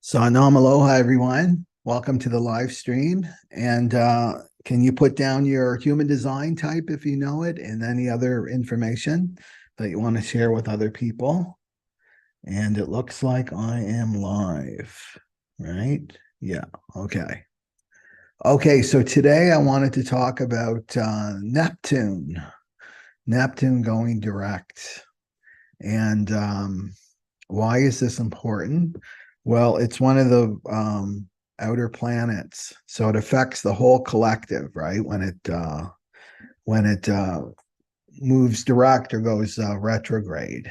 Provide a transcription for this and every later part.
Sanam, aloha, everyone. Welcome to the live stream. And can you put down your human design type if you know it and any other information that you want to share with other people? And it looks like I am live, right? Yeah, okay. Okay, so today I wanted to talk about Neptune, Neptune going direct. And why is this important? Well, it's one of the outer planets, so it affects the whole collective, right? When it moves direct or goes retrograde.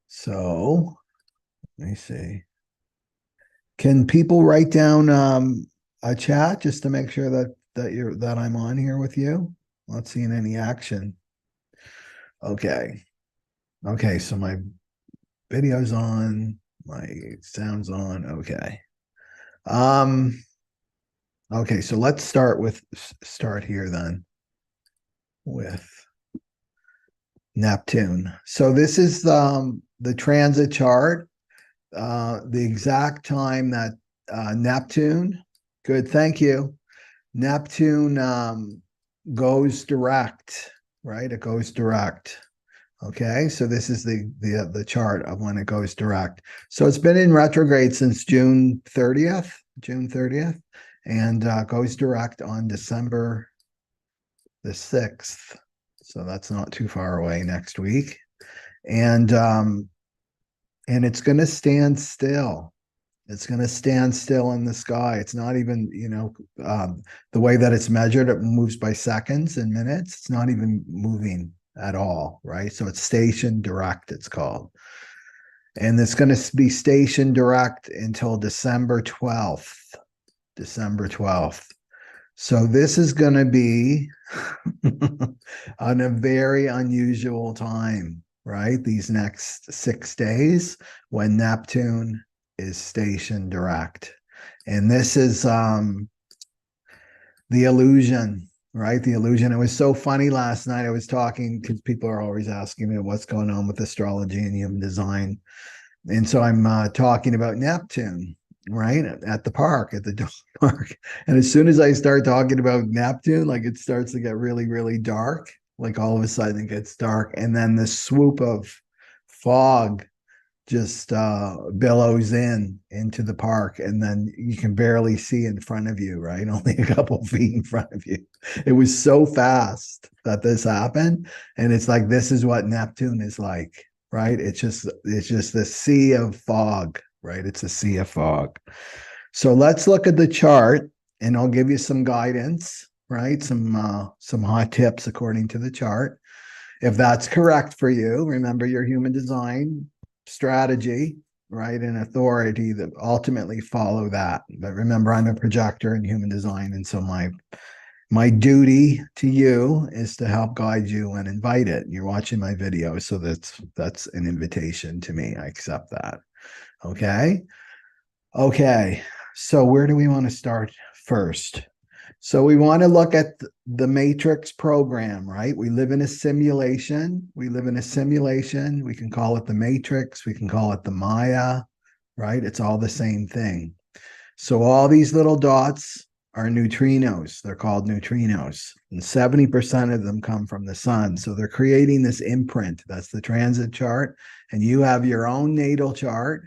So let me see. Can people write down a chat just to make sure that I'm on here with you? Not seeing any action. Okay. Okay, so my video's on, my sound's on. Okay. Okay, so let's start here then with Neptune. So this is the transit chart, the exact time that Neptune, good, thank you. Neptune goes direct, right? It goes direct. Okay, so this is the chart of when it goes direct. So it's been in retrograde since June 30th, and goes direct on December the 6th. So that's not too far away next week. And it's going to stand still. It's going to stand still in the sky. It's not even, the way that it's measured, it moves by seconds and minutes. It's not even moving at all, right? So it's station direct, it's called. And it's going to be station direct until December 12th. December 12th. So this is going to be on a very unusual time, right? These next 6 days when Neptune is station direct. And this is the illusion, right? The illusion. It was so funny last night. I was talking because people are always asking me what's going on with astrology and human design. And so I'm talking about Neptune, right? At the park, at the dog park. And as soon as I start talking about Neptune, like it starts to get really, really dark. Like all of a sudden it gets dark. And then the swoop of fog just billows into the park, and then you can barely see in front of you, right? Only a couple feet in front of you. It was so fast that this happened, and it's like this is what Neptune is like, right? It's just the sea of fog, right? It's a sea of fog. So let's look at the chart, and I'll give you some guidance, right? Some hot tips according to the chart. If that's correct for you, remember your human design strategy, right, and authority that ultimately follow that. But remember, I'm a projector in human design, and so my duty to you is to help guide you and invite it. You're watching my video, so that's an invitation to me. I accept that. Okay. So where do we want to start first? So we want to look at the matrix program, right? We live in a simulation. We can call it the matrix. We can call it the Maya, right? It's all the same thing. So all these little dots are neutrinos. They're called neutrinos. And 70% of them come from the sun. So they're creating this imprint. That's the transit chart. And you have your own natal chart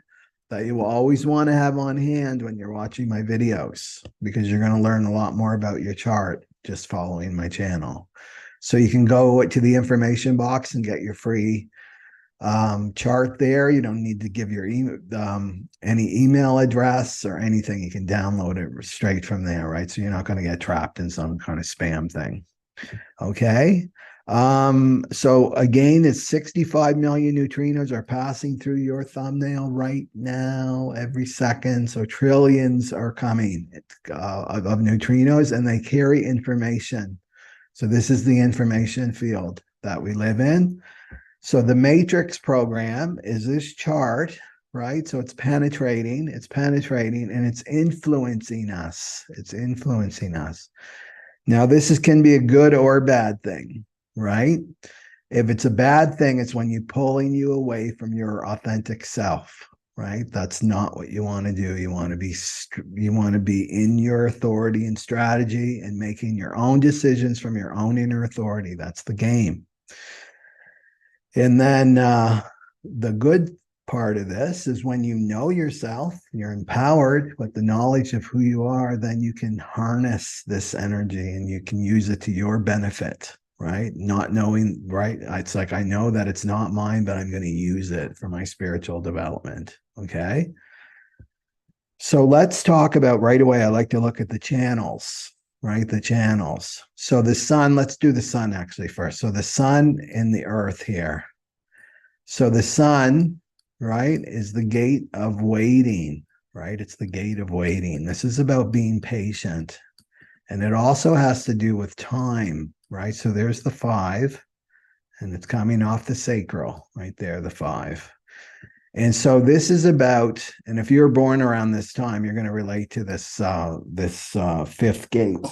that you will always want to have on hand when you're watching my videos, because you're going to learn a lot more about your chart just following my channel. So you can go to the information box and get your free chart there. You don't need to give your any email address or anything. You can download it straight from there, right? So you're not going to get trapped in some kind of spam thing. Okay. So again, it's 65 million neutrinos are passing through your thumbnail right now, every second. So trillions are coming of neutrinos, and they carry information. So this is the information field that we live in. So the matrix program is this chart, right? So it's penetrating, and it's influencing us. Now, this can be a good or bad thing, right? If it's a bad thing, it's when you're pulling you away from your authentic self, right? That's not what you want to do. You want to be in your authority and strategy and making your own decisions from your own inner authority. That's the game. And then the good part of this is when you know yourself, you're empowered with the knowledge of who you are, then you can harness this energy and you can use it to your benefit, right? Not knowing, right? It's like, I know that it's not mine, but I'm going to use it for my spiritual development. Okay. So let's talk about right away. I like to look at the channels, right? The channels. So the sun, let's do the sun actually first. So the sun and the earth here. So the sun, right, is the gate of waiting, right? It's the gate of waiting. This is about being patient. And it also has to do with time, right? So there's the 5, and it's coming off the sacral right there, the 5. And so this is about, and if you're born around this time, you're going to relate to this 5th gate.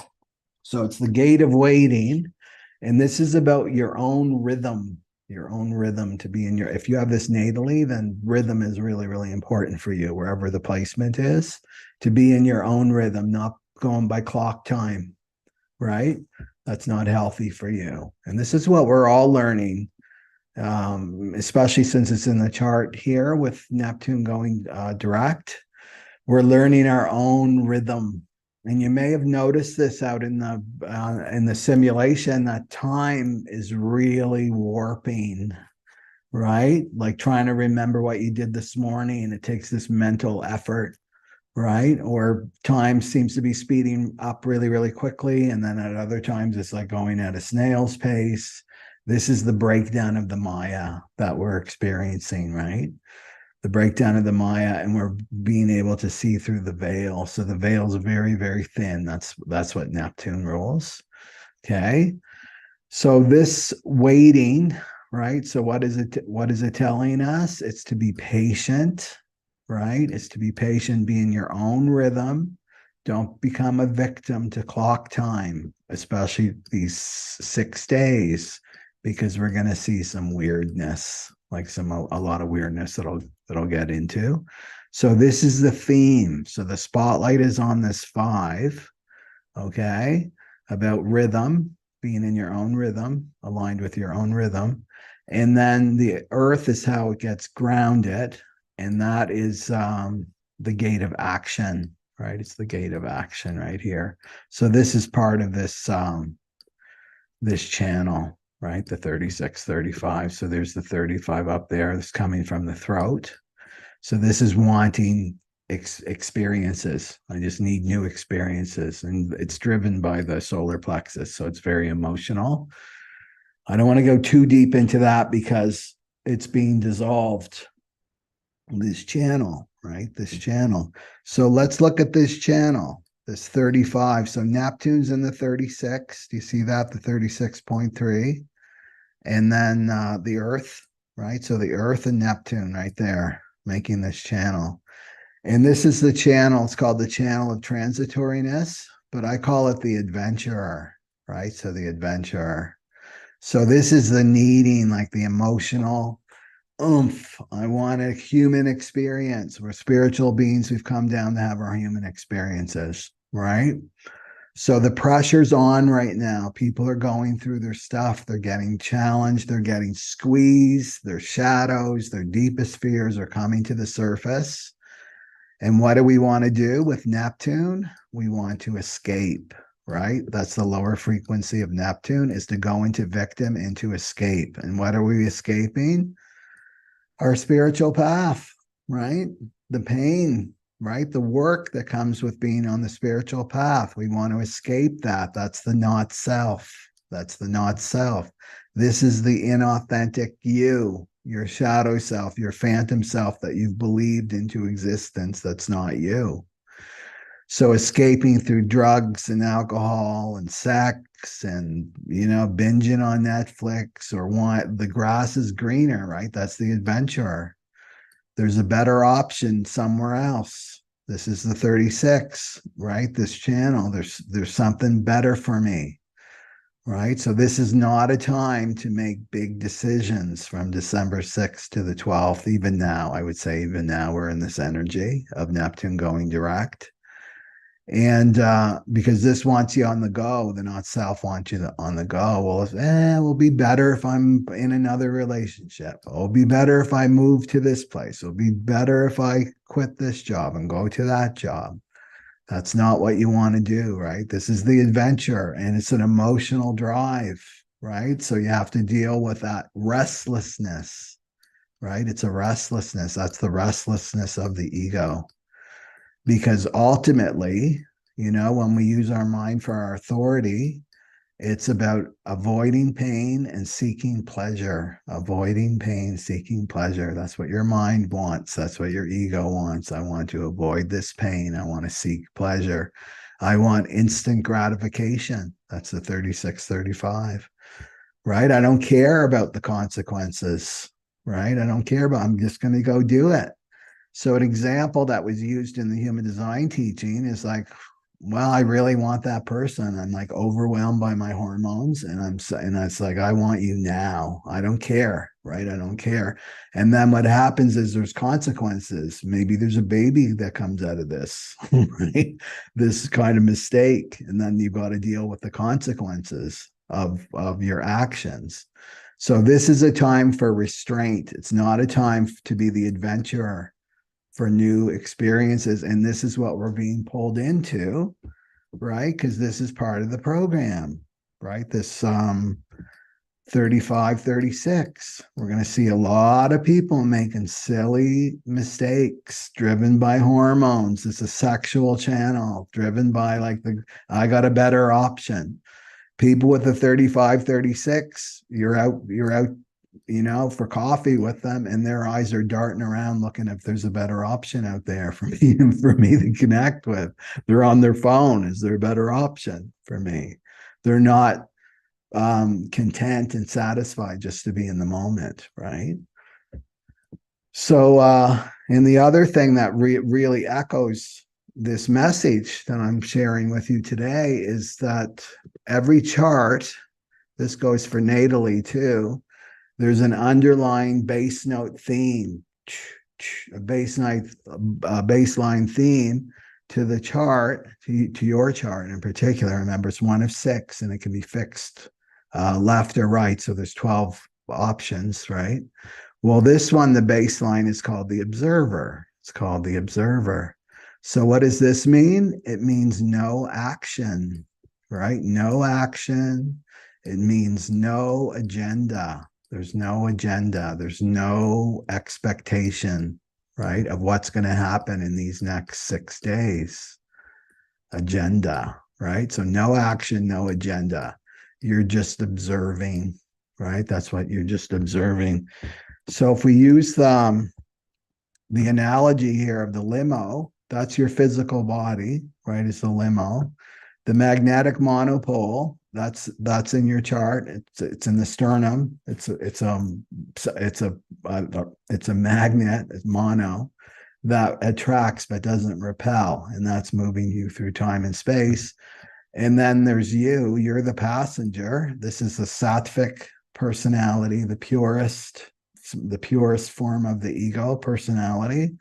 So it's the gate of waiting, and this is about your own rhythm to be in your, if you have this natally, then rhythm is really, really important for you, wherever the placement is, to be in your own rhythm, not going by clock time, right? That's not healthy for you. And this is what we're all learning, especially since it's in the chart here with Neptune going direct. We're learning our own rhythm. And you may have noticed this out in the simulation, that time is really warping, right? Like trying to remember what you did this morning. It takes this mental effort, right? Or time seems to be speeding up really, really quickly. And then at other times, it's like going at a snail's pace. This is the breakdown of the Maya that we're experiencing, right? The breakdown of the Maya, and we're being able to see through the veil. So the veil is very, very thin. That's what Neptune rules. Okay. So this waiting, right? So what is it telling us? It's to be patient, right? It's to be patient, be in your own rhythm. Don't become a victim to clock time, especially these 6 days, because we're going to see some weirdness, like a lot of weirdness that I'll get into. So this is the theme. So the spotlight is on this 5, okay, about rhythm, being in your own rhythm, aligned with your own rhythm. And then the earth is how it gets grounded. And that is the gate of action, right? It's the gate of action right here. So this is part of this channel, right? The 36, 35. So there's the 35 up there. That's coming from the throat. So this is wanting experiences. I just need new experiences. And it's driven by the solar plexus. So it's very emotional. I don't want to go too deep into that because it's being dissolved. This channel, right? This channel. So let's look at this channel, this 35. So Neptune's in the 36. Do you see that? The 36.3. And then the Earth, right? So the Earth and Neptune right there, making this channel. And this is the channel. It's called the channel of transitoriness, but I call it the adventurer, right? So the adventurer. So this is the needing, like the emotional oomph. I want a human experience. We're spiritual beings. We've come down to have our human experiences, right? So the pressure's on right now. People are going through their stuff. They're getting challenged. They're getting squeezed. Their shadows, their deepest fears are coming to the surface. And what do we want to do with Neptune? We want to escape, right? That's the lower frequency of Neptune, is to go into victim, into escape. And what are we escaping? Our spiritual path, right? The pain, right? The work that comes with being on the spiritual path. We want to escape that. That's the not self. That's the not self. This is the inauthentic you, your shadow self, your phantom self that you've believed into existence. That's not you. So escaping through drugs and alcohol and sex and, binging on Netflix, or want the grass is greener, right? That's the adventurer. There's a better option somewhere else. This is the 36, right? This channel, there's something better for me, right? So this is not a time to make big decisions from December 6th to the 12th. Even now, I would say even now we're in this energy of Neptune going direct. And because this wants you on the go, the not self wants you on the go. Well, it will be better if I'm in another relationship. It'll be better if I move to this place. It'll be better if I quit this job and go to that job. That's not what you want to do, right? This is the adventure, and it's an emotional drive, right? So you have to deal with that restlessness, right? It's a restlessness. That's the restlessness of the ego. Because ultimately, when we use our mind for our authority, it's about avoiding pain and seeking pleasure. Avoiding pain, seeking pleasure. That's what your mind wants. That's what your ego wants. I want to avoid this pain. I want to seek pleasure. I want instant gratification. That's the 3635, right? I don't care about the consequences, right? I don't care about, I'm just going to go do it. So an example that was used in the human design teaching is like, well, I really want that person. I'm like overwhelmed by my hormones, and it's like, I want you now. I don't care, right? I don't care. And then what happens is there's consequences. Maybe there's a baby that comes out of this, right? This kind of mistake, and then you've got to deal with the consequences of your actions. So this is a time for restraint. It's not a time to be the adventurer, for new experiences. And this is what we're being pulled into, right? Because this is part of the program, right? This 35, 36. We're going to see a lot of people making silly mistakes driven by hormones. It's a sexual channel driven by I got a better option. People with the 35, 36, you're out for coffee with them, and their eyes are darting around looking if there's a better option out there for me to connect with. They're on their phone. Is there a better option for me? They're not content and satisfied just to be in the moment, right? So, and the other thing that really echoes this message that I'm sharing with you today is that every chart, this goes for natally too, there's an underlying base note theme, a baseline theme to the chart, to your chart in particular. Remember, it's one of 6, and it can be fixed left or right. So there's 12 options, right? Well, this one, the baseline is called the observer. It's called the observer. So what does this mean? It means no action, right? No action. It means no agenda. There's no agenda. There's no expectation, right, of what's going to happen in these next 6 days. Agenda, right? So no action, no agenda. You're just observing, right? That's what you're just observing. So if we use the analogy here of the limo, that's your physical body, right? It's the limo. The magnetic monopole, that's in your chart. It's in the sternum. It's a magnet, it's mono, that attracts but doesn't repel, and that's moving you through time and space. And then there's you're the passenger. This is the sattvic personality, the purest form of the ego personality.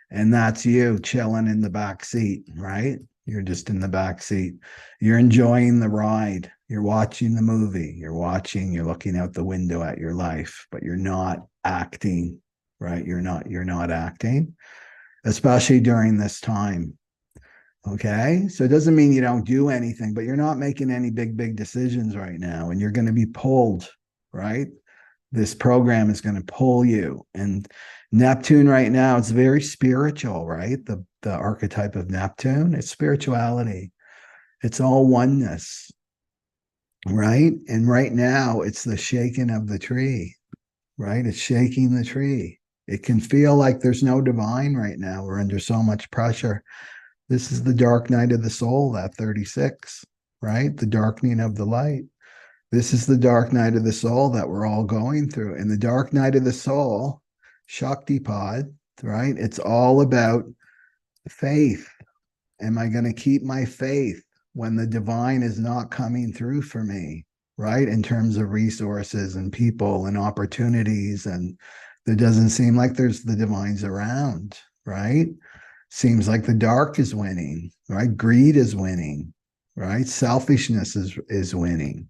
And that's you chilling in the back seat, right? You're just in the back seat. You're enjoying the ride. You're watching the movie. You're looking out the window at your life, but you're not acting, right? You're not acting, especially during this time. Okay. So it doesn't mean you don't do anything, but you're not making any big decisions right now, and you're going to be pulled, right? This program is going to pull you. And Neptune right now, it's very spiritual, right? The archetype of Neptune, it's spirituality. It's all oneness, right? And right now, it's the shaking of the tree, right? It's shaking the tree. It can feel like there's no divine right now. We're under so much pressure. This is the dark night of the soul, that 36, right? The darkening of the light. This is the dark night of the soul that we're all going through. And the dark night of the soul, Shaktipad, right? It's all about faith. Am I going to keep my faith when the divine is not coming through for me? right? In terms of resources and people and opportunities. And there doesn't seem like there's the divines around, right? Seems like the dark is winning, right? Greed is winning, right? Selfishness is winning.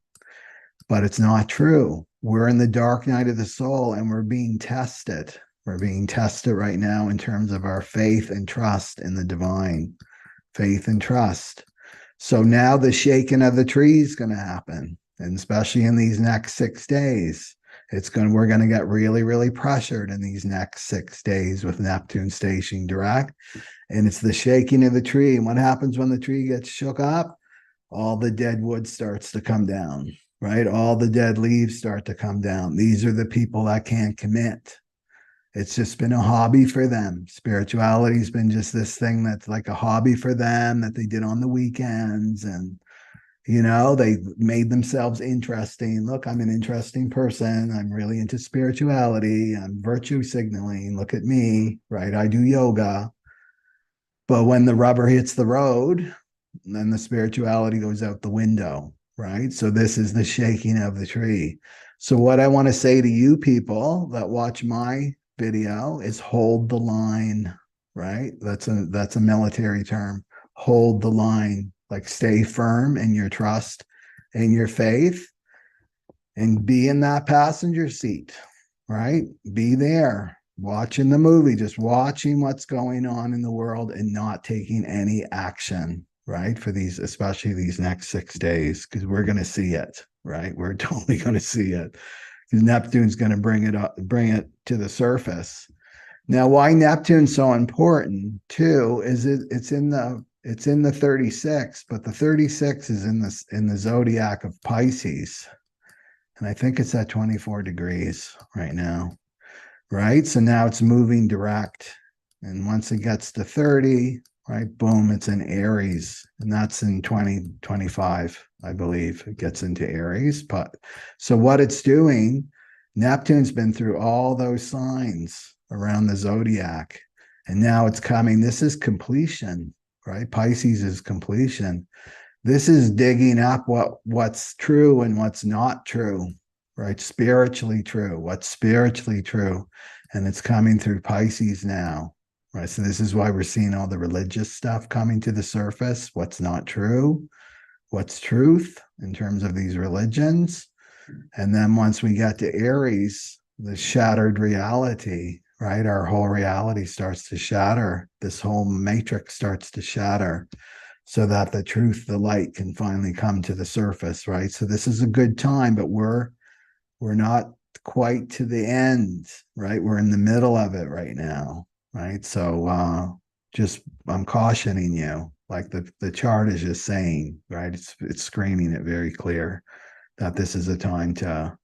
But it's not true. We're in the dark night of the soul and we're being tested. We're being tested right now in terms of our faith and trust in the divine, faith and trust. So now the shaking of the tree is going to happen, and especially in these next 6 days. We're going to get really, really pressured in these next 6 days with Neptune stationing direct. And it's the shaking of the tree. And what happens when the tree gets shook up? All the dead wood starts to come down, right? All the dead leaves start to come down. These are the people that can't commit. It's just been a hobby for them. Spirituality's been just this thing that's like a hobby for them that they did on the weekends. And, they made themselves interesting. Look, I'm an interesting person. I'm really into spirituality. I'm virtue signaling. Look at me, right? I do yoga. But when the rubber hits the road, then the spirituality goes out the window, right? So this is the shaking of the tree. So what I want to say to you people that watch my video is hold the line, right? That's a military term. Hold the line, like stay firm in your trust and your faith and be in that passenger seat, right? Be there watching the movie, just watching what's going on in the world and not taking any action, right? For these, especially these next 6 days, because we're going to see it, right? We're totally going to see it because Neptune's going to bring it to the surface. Now, why Neptune's so important too is it's in the 36, but the 36 is in the zodiac of Pisces. And I think it's at 24 degrees right now, right? So now it's moving direct. And once it gets to 30, right, boom, it's in Aries. And that's in 2025, I believe. It gets into Aries. But so what it's doing, Neptune's been through all those signs around the zodiac. And now it's coming. This is completion, right? Pisces is completion. This is digging up what's true and what's not true, right? Spiritually true, what's spiritually true. And it's coming through Pisces now, right? So this is why we're seeing all the religious stuff coming to the surface. What's not true, what's truth in terms of these religions. And then once we get to Aries, the shattered reality, right? Our whole reality starts to shatter. This whole matrix starts to shatter, so that the truth, the light can finally come to the surface, right? So this is a good time, but we're not quite to the end, right? We're in the middle of it right now, right? So just I'm cautioning you, like the chart is just saying, right? It's screaming it very clear that this is a time to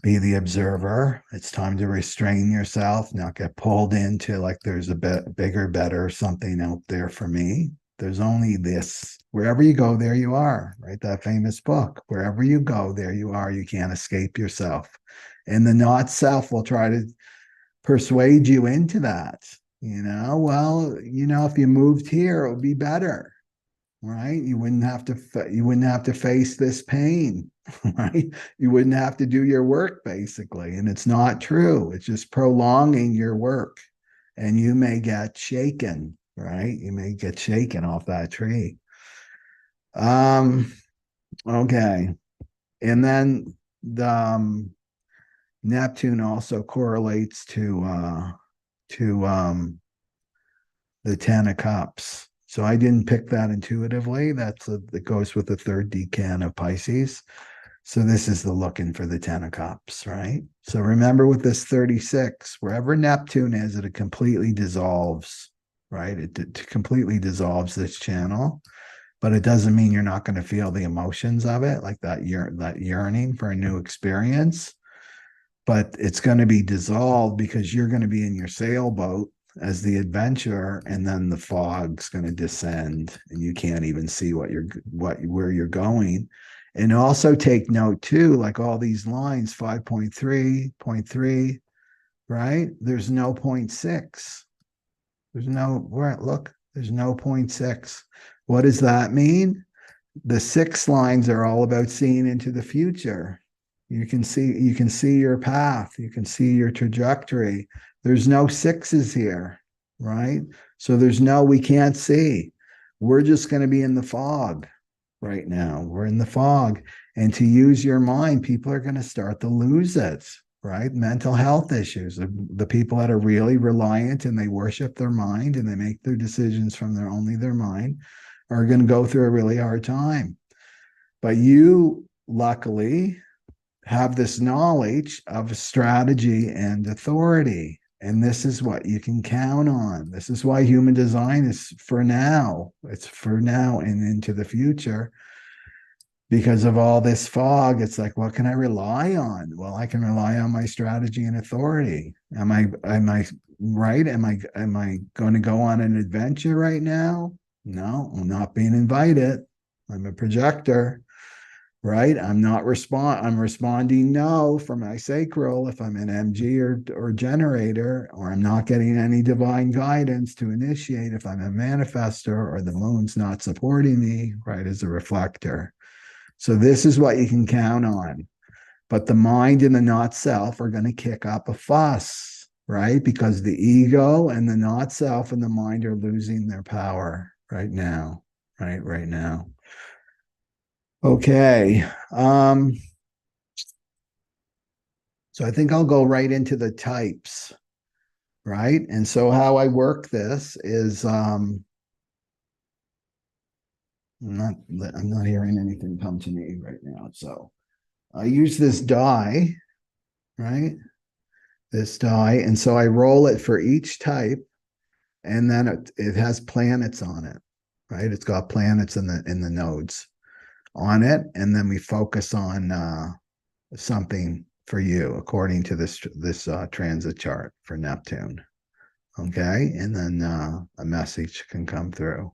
be the observer. It's time to restrain yourself, not get pulled into like there's a bit bigger, better something out there for me. There's only this. Wherever you go, there you are, right? That famous book. Wherever you go, there you are. You can't escape yourself. And the not self will try to persuade you into that. Well, if you moved here, it would be better, right? You wouldn't have to face this pain, right? You wouldn't have to do your work basically. And it's not true. It's just prolonging your work. And you may get shaken, right? You may get shaken off that tree. Okay. And then the Neptune also correlates to the 10 of Cups. So I didn't pick that intuitively. That goes with the third decan of Pisces. So this is the looking for the 10 of Cups, right? So remember with this 36, wherever Neptune is, it completely dissolves, right? It completely dissolves this channel, but it doesn't mean you're not going to feel the emotions of it, like that yearning for a new experience. But it's going to be dissolved because you're going to be in your sailboat as the adventurer, and then the fog's going to descend and you can't even see where you're going. And also take note too, like all these lines, 5.3, 0.3, right? There's no 0.6. There's no 0.6. What does that mean? The 6 lines are all about seeing into the future. You can see your path, you can see your trajectory. There's no 6s here, right? So we can't see. We're just going to be in the fog right now. We're in the fog. And to use your mind, people are going to start to lose it, right? Mental health issues. The people that are really reliant and they worship their mind and they make their decisions from only their mind are going to go through a really hard time. But you, luckily, have this knowledge of strategy and authority. And this is what you can count on. This is why human design is for now. It's for now and into the future. Because of all this fog, it's like, what can I rely on? Well, I can rely on my strategy and authority. Am I right? Am I going to go on an adventure right now? No, I'm not being invited. I'm a projector, right? I'm responding no for my sacral if I'm an MG or generator, or I'm not getting any divine guidance to initiate if I'm a manifestor, or the moon's not supporting me, right, as a reflector. So this is what you can count on. But the mind and the not self are going to kick up a fuss, right? Because the ego and the not self and the mind are losing their power right now, right now. Okay. So I think I'll go right into the types, right? And so how I work this is I'm not hearing anything come to me right now. So I use this die, right? This die. And so I roll it for each type, and then it has planets on it, right? It's got planets in the nodes on it. And then we focus on something for you according to this transit chart for Neptune. Okay. And then a message can come through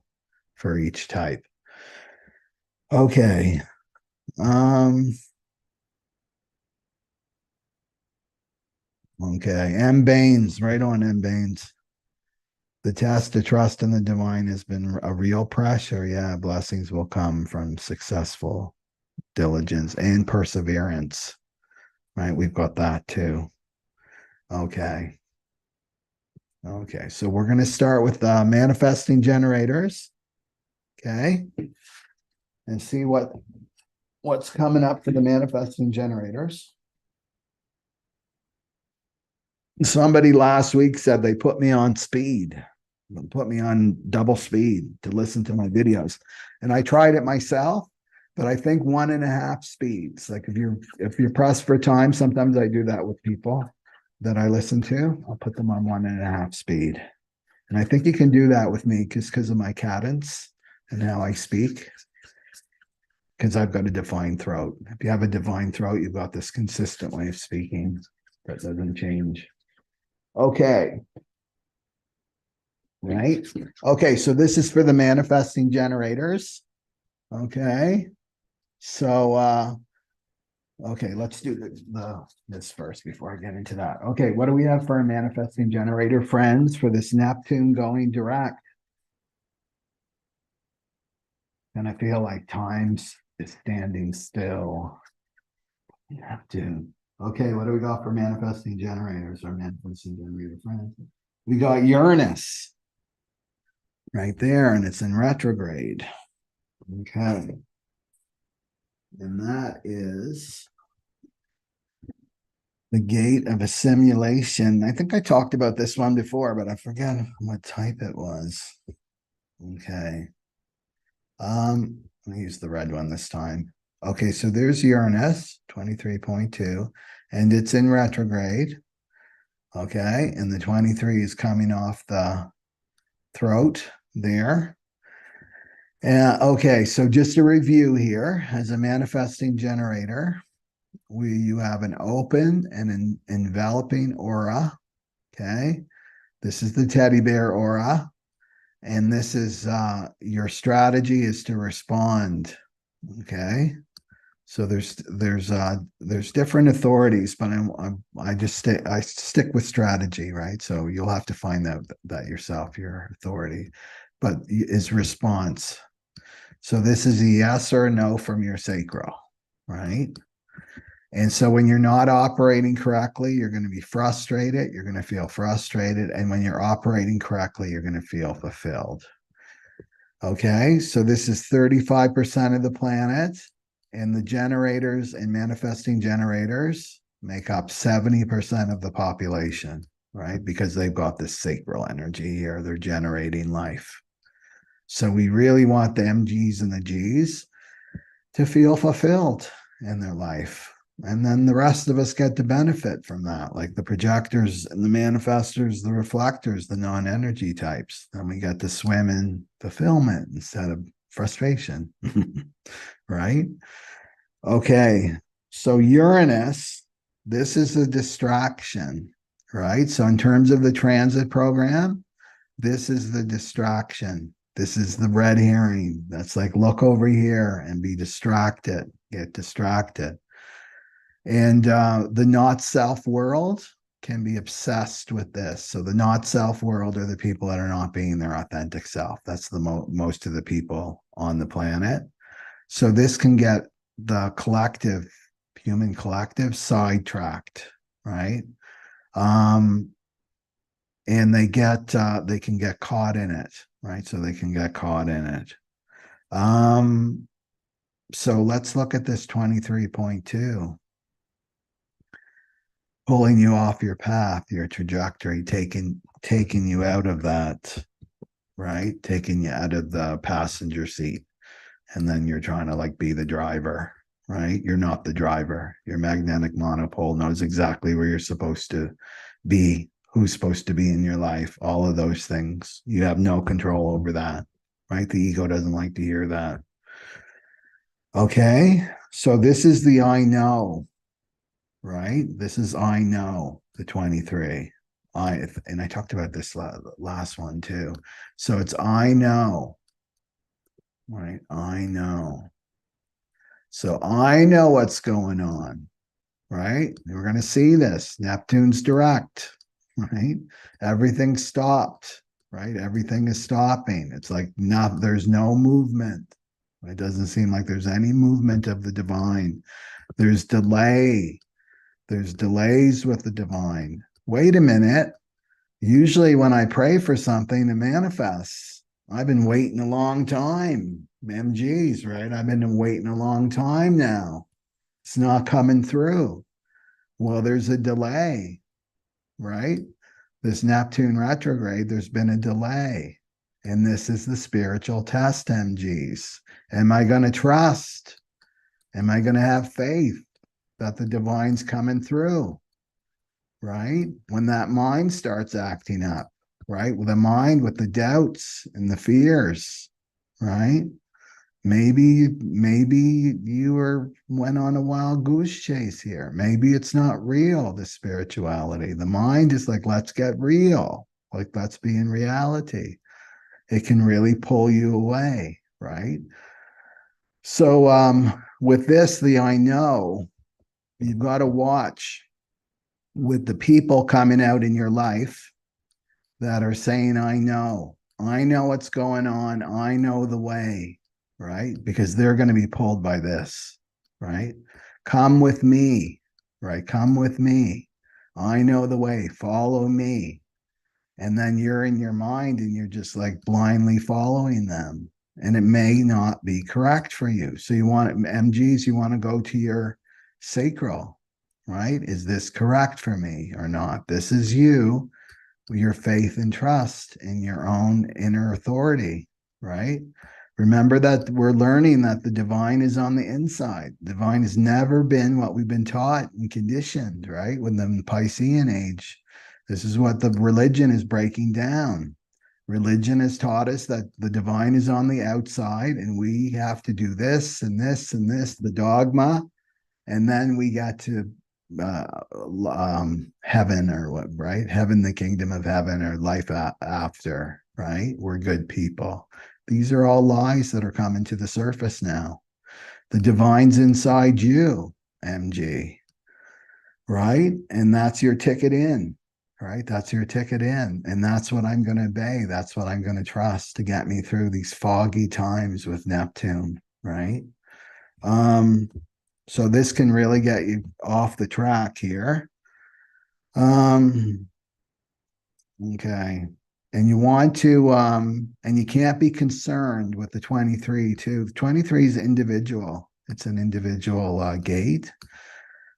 for each type. Okay. Okay. M. Baines, right on M. Baines. The test to trust in the divine has been a real pressure. Yeah, blessings will come from successful diligence and perseverance. Right, we've got that too. Okay. Okay, so we're going to start with manifesting generators. Okay, and see what's coming up for the manifesting generators. Somebody last week said they put me on speed, put me on double speed to listen to my videos. And I tried it myself, but I think 1.5 speeds. Like if you're pressed for time, sometimes I do that with people that I listen to. I'll put them on 1.5 speed. And I think you can do that with me because of my cadence and how I speak. Because I've got a defined throat. If you have a defined throat, you've got this consistent way of speaking that doesn't change. Okay. Right. Okay. So this is for the manifesting generators. Okay. So, okay, let's do this first before I get into that. Okay. What do we have for our manifesting generator friends for this Neptune going direct? And I feel like time's is standing still. Neptune. Okay, what do we got for manifesting generators or manifesting generator friends? We got Uranus right there, and it's in retrograde. Okay. And that is the gate of a simulation. I think I talked about this one before, but I forget what type it was. Okay. Let me use the red one this time. Okay, so there's Uranus, 23.2, and it's in retrograde. Okay, and the 23 is coming off the throat there. Okay, so just a review here. As a manifesting generator, you have an open and an enveloping aura. Okay, this is the teddy bear aura. And this is your strategy is to respond. Okay, so there's different authorities, but I stick with strategy, right? So you'll have to find that yourself, your authority, but is response. So this is a yes or a no from your sacral, right? And so when you're not operating correctly, you're going to be frustrated. You're going to feel frustrated. And when you're operating correctly, you're going to feel fulfilled. Okay. So this is 35% of the planet. And the generators and manifesting generators make up 70% of the population, right? Because they've got this sacral energy here. They're generating life. So we really want the MGs and the Gs to feel fulfilled in their life. And then the rest of us get to benefit from that, like the projectors and the manifestors, the reflectors, the non-energy types. Then we get to swim in fulfillment instead of frustration, right? Okay, so Uranus, this is a distraction, right? So in terms of the transit program, this is the distraction. This is the red herring. That's like, look over here and be distracted, get distracted. And the not self world can be obsessed with this. So the not self world are the people that are not being their authentic self. That's the most of the people on the planet. So this can get the collective, human collective, sidetracked, right? And they can get caught in it, right? So they can get caught in it. So let's look at this 23.2. Pulling you off your path, your trajectory, taking you out of that, right? Taking you out of the passenger seat. And then you're trying to like be the driver, right? You're not the driver. Your magnetic monopole knows exactly where you're supposed to be, who's supposed to be in your life, all of those things. You have no control over that, right? The ego doesn't like to hear that. Okay, so this is the I know, right? This is I know, the 23. And I talked about this last one too. So it's I know, right? I know. So I know what's going on, right? We're going to see this. Neptune's direct, right? Everything stopped, right? Everything is stopping. It's like there's no movement. It doesn't seem like there's any movement of the divine. There's delay. There's delays with the divine. Wait a minute. Usually when I pray for something, it manifests. I've been waiting a long time. MGs, right? I've been waiting a long time now. It's not coming through. Well, there's a delay, right? This Neptune retrograde, there's been a delay. And this is the spiritual test, MGs. Am I going to trust? Am I going to have faith that the divine's coming through? Right? When that mind starts acting up, right? With the mind, with the doubts and the fears, right? Maybe you went on a wild goose chase here. Maybe it's not real, the spirituality. The mind is like, let's get real. Like, let's be in reality. It can really pull you away, right? So with this, the I know, you've got to watch with the people coming out in your life that are saying, I know what's going on. I know the way, right? Because they're going to be pulled by this, right? Come with me, right? Come with me. I know the way. Follow me. And then you're in your mind and you're just like blindly following them. And it may not be correct for you. So you want MGs, you want to go to your sacral, right? Is this correct for me or not? This is you, your faith and trust in your own inner authority, right? Remember that we're learning that the divine is on the inside. Divine has never been what we've been taught and conditioned, right? With the Piscean age, this is what the religion is breaking down. Religion has taught us that the divine is on the outside and we have to do this and this and this, the dogma. And then we got to heaven or what, right? Heaven, the kingdom of heaven, or life after, right? We're good people. These are all lies that are coming to the surface now. The divine's inside you, MG, right? And that's your ticket in. right? That's your ticket in. And that's what I'm going to obey. That's what I'm going to trust to get me through these foggy times with Neptune, right? Um, so this can really get you off the track here. Okay. And you want to, and you can't be concerned with the 23 too. The 23 is individual. It's an individual gate.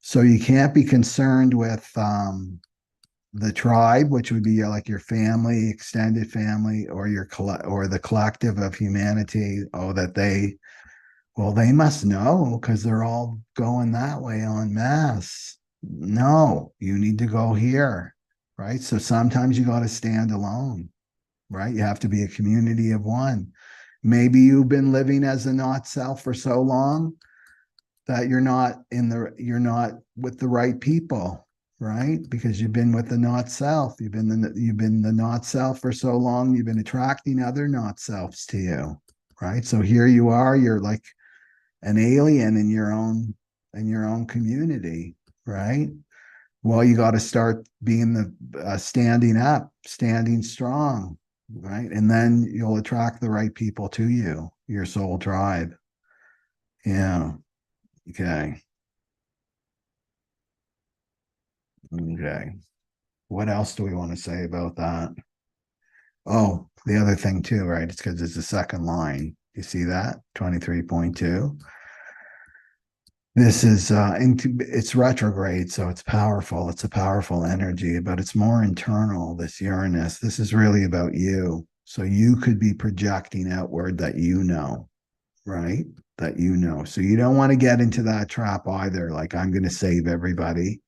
So you can't be concerned with the tribe, which would be like your family, extended family, or or the collective of humanity. Oh, that they must know because they're all going that way en masse. No, you need to go here, right? So sometimes you got to stand alone, right? You have to be a community of one. Maybe you've been living as a not self for so long that you're not with the right people, right? Because you've been with the not self. You've been the not self for so long, you've been attracting other not selves to you, right? So here you are, you're like an alien in your own community, right? Well, you got to start being the standing up, standing strong, right? And then you'll attract the right people to you, your soul tribe. Yeah. Okay. Okay. What else do we want to say about that? Oh, the other thing too, right? It's because it's the second line. You see that? 23.2. This is it's retrograde, so it's powerful. It's a powerful energy, but it's more internal, this Uranus. This is really about you. So you could be projecting outward that you know, right? That you know. So you don't want to get into that trap either. Like, I'm going to save everybody.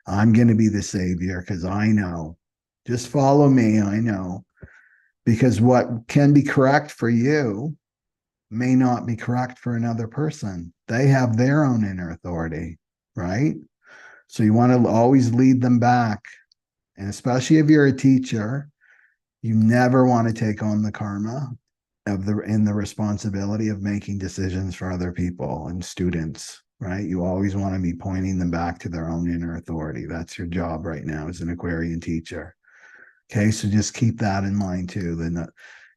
I'm going to be the savior because I know. Just follow me. I know. Because what can be correct for you may not be correct for another person. They have their own inner authority, right? So you want to always lead them back. And especially if you're a teacher, you never want to take on the karma of the responsibility of making decisions for other people and students, right? You always want to be pointing them back to their own inner authority. That's your job right now as an Aquarian teacher. Okay, so just keep that in mind too,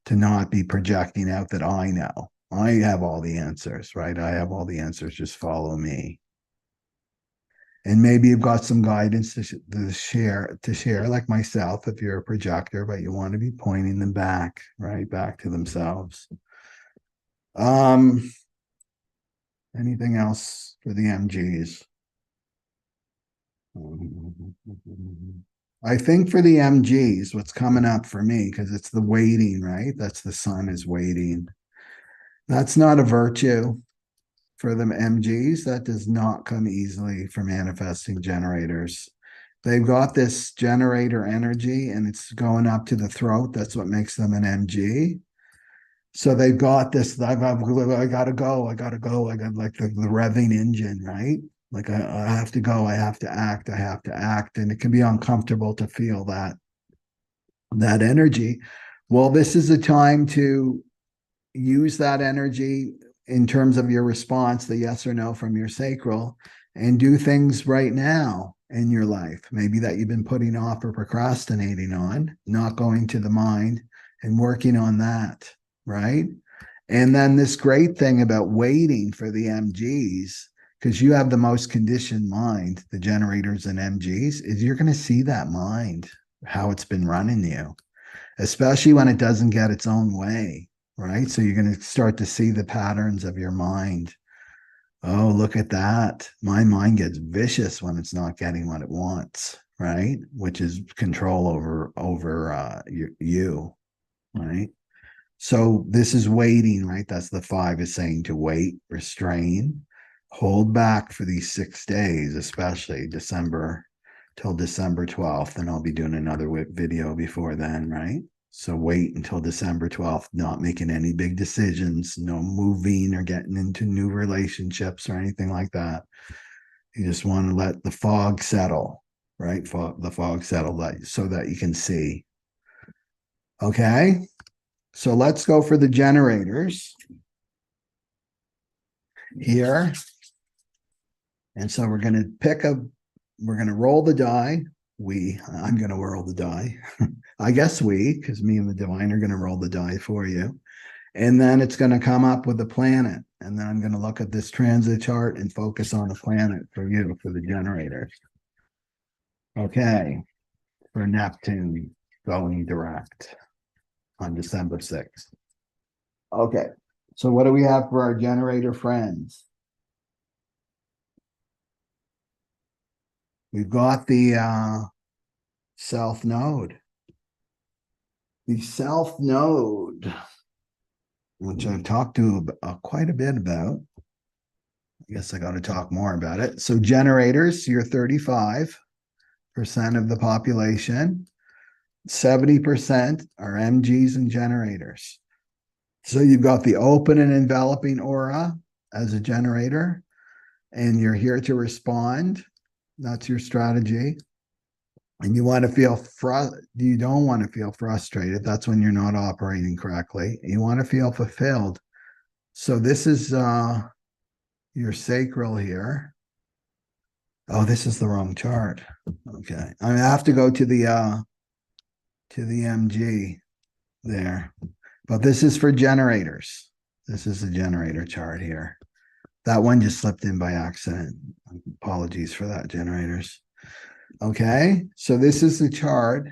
to not be projecting out that I know. I have all the answers, right? I have all the answers. Just follow me. And maybe you've got some guidance to share, like myself, if you're a projector, but you want to be pointing them back, right? Back to themselves. Um, anything else for the MGs? I think for the MGs, what's coming up for me, because it's the waiting, right? That's the sun is waiting. That's not a virtue for the MGs. That does not come easily for manifesting generators. They've got this generator energy and it's going up to the throat. That's what makes them an MG. So they've got this, I gotta go, I gotta go. I got like the revving engine, right? Like I have to go, I have to act, I have to act. And it can be uncomfortable to feel that energy. Well, this is a time to use that energy in terms of your response, the yes or no from your sacral, and do things right now in your life, maybe that you've been putting off or procrastinating on, not going to the mind and working on that, right? And then this great thing about waiting for the MGs, because you have the most conditioned mind, the generators and MGs, is you're going to see that mind, how it's been running you, especially when it doesn't get its own way, right? So you're going to start to see the patterns of your mind. Oh, look at that. My mind gets vicious when it's not getting what it wants, right? Which is control over you, right? So this is waiting, right? That's the 5 is saying to wait, restrain, hold back for these 6 days, especially December till December 12th. And I'll be doing another video before then, right? So wait until December 12th, not making any big decisions, no moving or getting into new relationships or anything like that. You just want to let the fog settle, right? The fog settle so that you can see. Okay. So let's go for the generators here. And so we're going to roll the die. I'm going to roll the die. I guess because me and the divine are going to roll the die for you. And then it's going to come up with a planet. And then I'm going to look at this transit chart and focus on a planet for you, for the generators. Okay. For Neptune going direct on December 6th. Okay. So what do we have for our generator friends? We've got the South Node. The South Node, which I've talked to quite a bit about. I guess I got to talk more about it. So generators, you're 35% of the population. 70% are MGs and generators. So you've got the open and enveloping aura as a generator, and you're here to respond. That's your strategy. And you want to feel you don't want to feel frustrated. That's when you're not operating correctly. You want to feel fulfilled. So this is your sacral here. Oh, this is the wrong chart. Okay. I have to go to the MG there. But this is for generators. This is the generator chart here. That one just slipped in by accident. Apologies for that, generators. Okay, so this is the chart.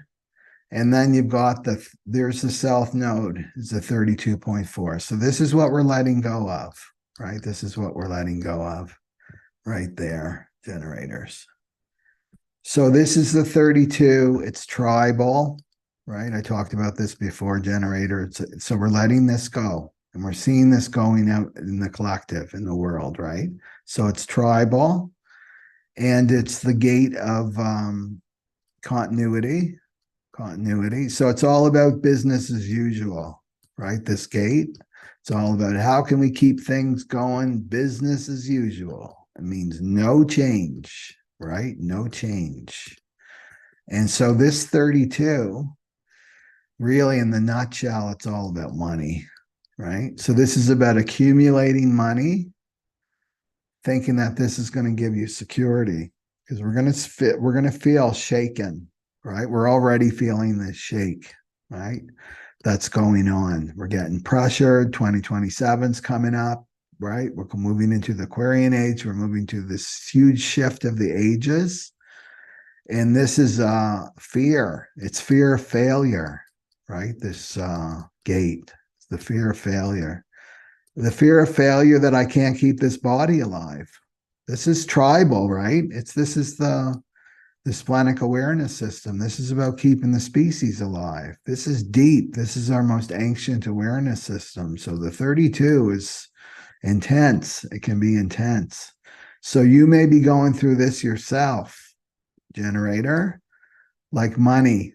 And then you've got there's the South Node, is the 32.4. So this is what we're letting go of, right? This is what we're letting go of right there, generators. So this is the 32. It's tribal, right? I talked about this before, generator. So we're letting this go. And we're seeing this going out in the collective, in the world, right? So it's tribal. And it's the gate of continuity. So it's all about business as usual, right? This gate. It's all about how can we keep things going business as usual. It means no change, right? No change. And so this 32, really in the nutshell, it's all about money, right? So this is about accumulating money, thinking that this is going to give you security, because we're going to feel shaken, right? We're already feeling this shake, right? That's going on. We're getting pressured. 2027's coming up, right? We're moving into the Aquarian age. We're moving to this huge shift of the ages. And this is fear. It's fear of failure, right? This gate, the fear of failure. The fear of failure that I can't keep this body alive. This is tribal, right? This is the splenic awareness system. This is about keeping the species alive. This is deep. This is our most ancient awareness system. So the 32 is intense. It can be intense. So you may be going through this yourself, generator, like money.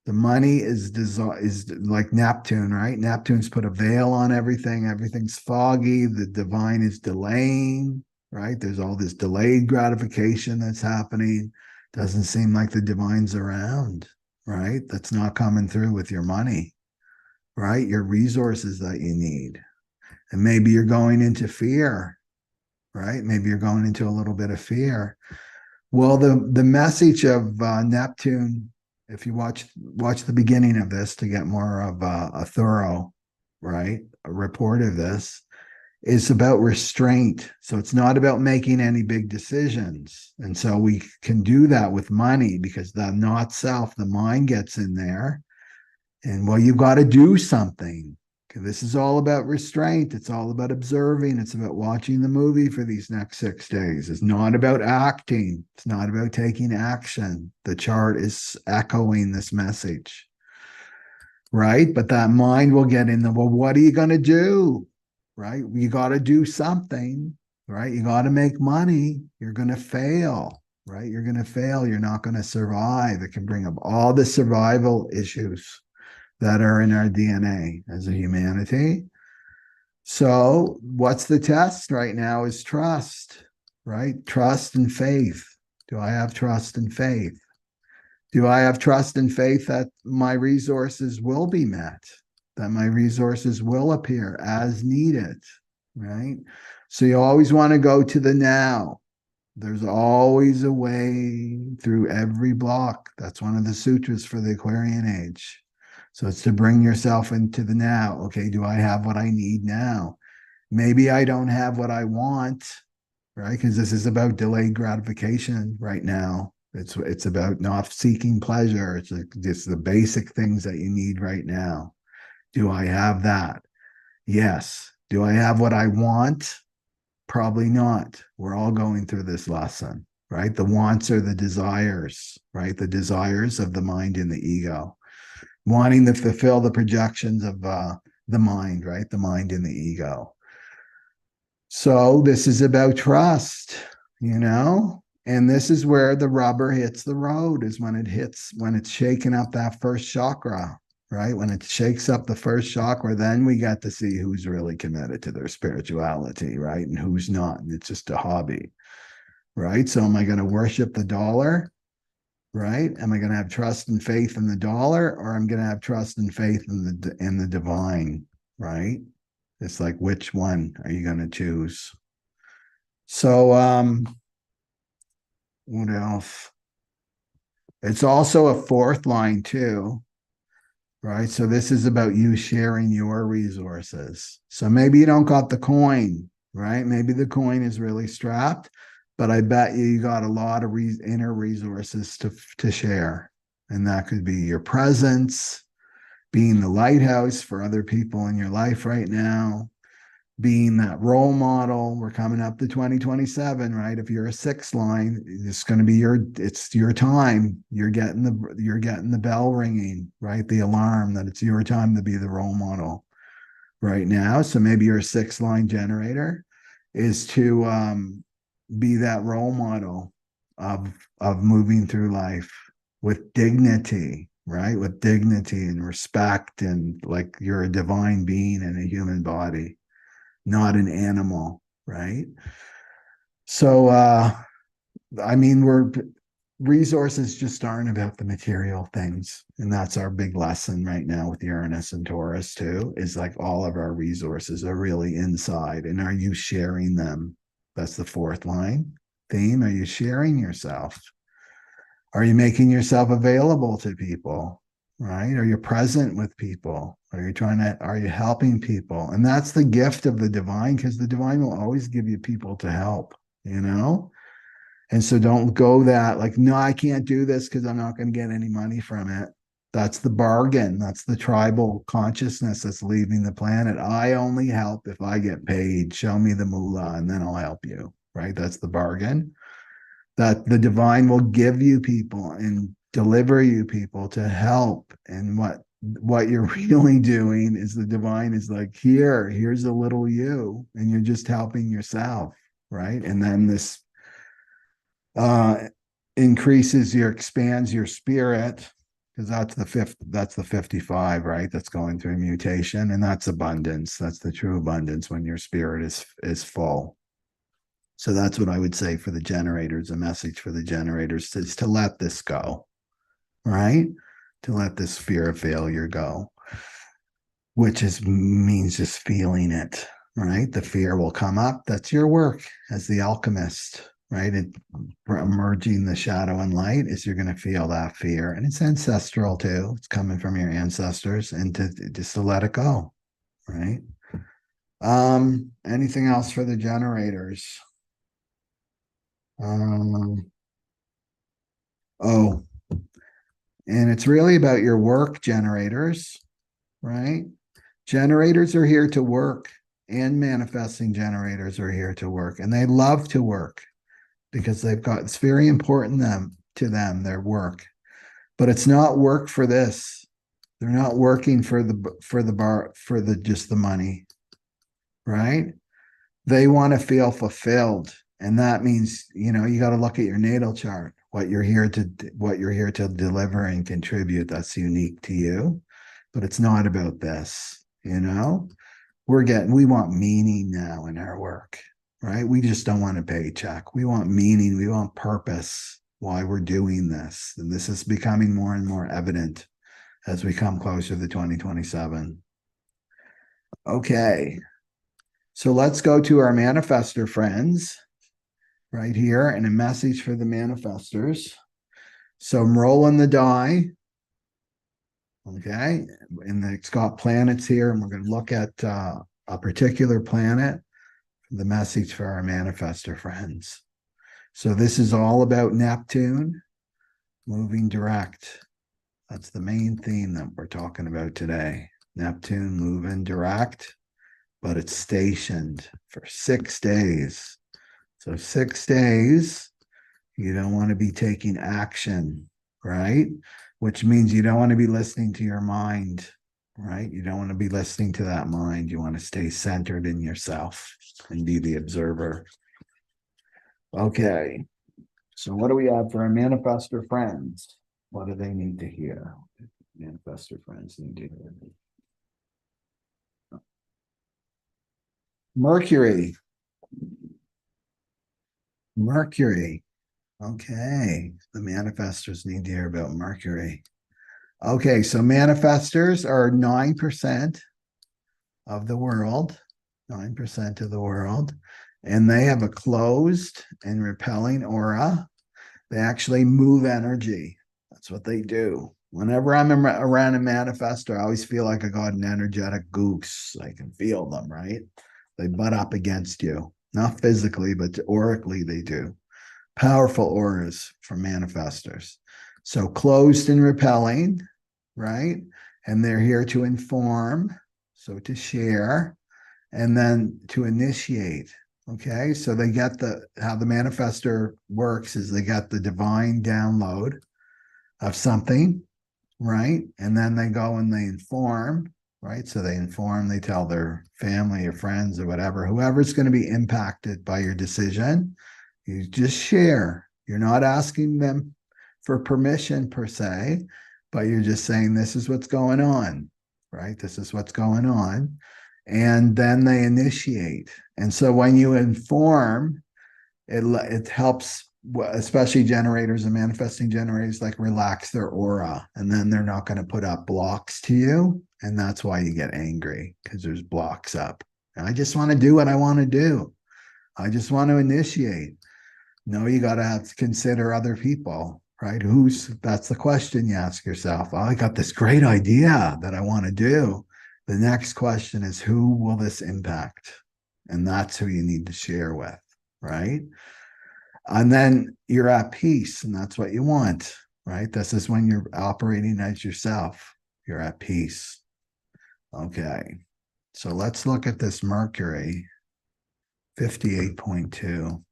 The money is like Neptune, right? Neptune's put a veil on everything. Everything's foggy. The divine is delaying, right? There's all this delayed gratification that's happening. Doesn't seem like the divine's around, right? That's not coming through with your money, right? Your resources that you need. And maybe you're going into fear, right? Maybe you're going into a little bit of fear. Well, the message of Neptune, if you watch the beginning of this to get more of a thorough, right, a report of this, is about restraint. So it's not about making any big decisions. And so we can do that with money, because the not self, the mind, gets in there. And well, you got to do something. This is all about restraint. It's all about observing. It's about watching the movie for these next 6 days. It's not about acting. It's not about taking action. The chart is echoing this message, right? But that mind will get in the, well, what are you going to do? Right? You got to do something, right? You got to make money. You're going to fail, right? You're going to fail. You're not going to survive. It can bring up all the survival issues that are in our DNA as a humanity. So what's the test right now is trust, right? Trust and faith. Do I have trust and faith? Do I have trust and faith that my resources will be met, that my resources will appear as needed, right? So you always want to go to the now. There's always a way moving through every block. That's one of the sutras for the Aquarian age. So it's to bring yourself into the now. Okay, do I have what I need now? Maybe I don't have what I want, right? Because this is about delayed gratification right now. It's about not seeking pleasure. It's like just the basic things that you need right now. Do I have that? Yes. Do I have what I want? Probably not. We're all going through this lesson, right? The wants are the desires, right? The desires of the mind and the ego, wanting to fulfill the projections of the mind, right? The mind and the ego. So this is about trust, and this is where the rubber hits the road, is when it's shaking up that first chakra, right? When it shakes up the first chakra, then we get to see who's really committed to their spirituality, right? And who's not. And it's just a hobby, right? So am I going to worship the dollar, right? Am I going to have trust and faith in the dollar, or I'm going to have trust and faith in the divine, right? It's like, which one are you going to choose? So, what else? It's also a fourth line too, right? So this is about you sharing your resources. So maybe you don't got the coin, right? Maybe the coin is really strapped, but I bet you got a lot of inner resources to share. And that could be your presence, being the lighthouse for other people in your life right now, being that role model. We're coming up to 2027, right? If you're a sixth line, it's going to be it's your time. You're getting the bell ringing, right? The alarm that it's your time to be the role model right now. So maybe your sixth line generator is to be that role model of moving through life with dignity, right? With dignity and respect, and like you're a divine being in a human body, not an animal, right? So, resources just aren't about the material things. And that's our big lesson right now with Uranus and Taurus, too, is like all of our resources are really inside. And are you sharing them? That's the fourth line theme. Are you sharing yourself? Are you making yourself available to people? Right? Are you present with people? Are you helping people? And that's the gift of the divine, because the divine will always give you people to help, And so don't go that like, no, I can't do this because I'm not going to get any money from it. That's the bargain. That's the tribal consciousness that's leaving the planet. I only help if I get paid. Show me the moolah and then I'll help you, right? That's the bargain. That the divine will give you people and deliver you people to help. And what you're really doing is the divine is like, here's a little you, and you're just helping yourself, right? And then this expands your spirit, because that's the 55, right? That's going through mutation, and that's abundance. That's the true abundance, when your spirit is full. So that's what I would say for the generators. A message for the generators is to let this go, right? To let this fear of failure go, which means just feeling it, right? The fear will come up. That's your work as the alchemist, right? Emerging the shadow and light is you're going to feel that fear. And it's ancestral too. It's coming from your ancestors, and just to let it go, right? Anything else for the generators? Oh, and it's really about your work, generators, right? Generators are here to work, and manifesting generators are here to work, and they love to work because it's very important to them, their work. But it's not work for this. They're not working for just the money, right? They want to feel fulfilled. And that means, you got to look at your natal chart, what you're here to deliver and contribute. That's unique to you, but it's not about this, we want meaning now in our work, right? We just don't want a paycheck. We want meaning. We want purpose, why we're doing this. And this is becoming more and more evident as we come closer to 2027. Okay. So let's go to our manifestor friends right here, and a message for the manifestors. So I'm rolling the die. Okay. And it's got planets here, and we're going to look at a particular planet, the message for our manifestor friends. So this is all about Neptune moving direct. That's the main theme that we're talking about today. Neptune moving direct, but it's stationed for 6 days. So 6 days, you don't want to be taking action, right? Which means you don't want to be listening to your mind, right? You don't want to be listening to that mind. You want to stay centered in yourself and be the observer. Okay. So what do we have for our manifestor friends? What do they need to hear? Manifestor friends need to hear. Mercury. Mercury. Okay. The manifestors need to hear about Mercury. Okay, so manifestors are 9% of the world, 9% of the world, and they have a closed and repelling aura. They actually move energy. That's what they do. Whenever I'm around a manifestor, I always feel like I got an energetic goose. I can feel them, right? They butt up against you, not physically, but aurically they do. Powerful auras from manifestors. So closed and repelling, right? And they're here to inform, so to share, and then to initiate. Okay, so they get how the manifestor works is they get the divine download of something, right? And then they go and they inform, right? So they inform, they tell their family or friends or whatever, whoever's going to be impacted by your decision. You just share. You're not asking them for permission per se, but you're just saying, this is what's going on, right? This is what's going on. And then they initiate. And so when you inform, it helps, especially generators and manifesting generators, like relax their aura. And then they're not going to put up blocks to you. And that's why you get angry, because there's blocks up. And I just want to do what I want to do. I just want to initiate. No, you got to have to consider other people, right? That's the question you ask yourself. Oh, I got this great idea that I want to do. The next question is, who will this impact? And that's who you need to share with, right? And then you're at peace, and that's what you want, right? This is when you're operating as yourself. You're at peace. Okay. So let's look at this Mercury 58.2.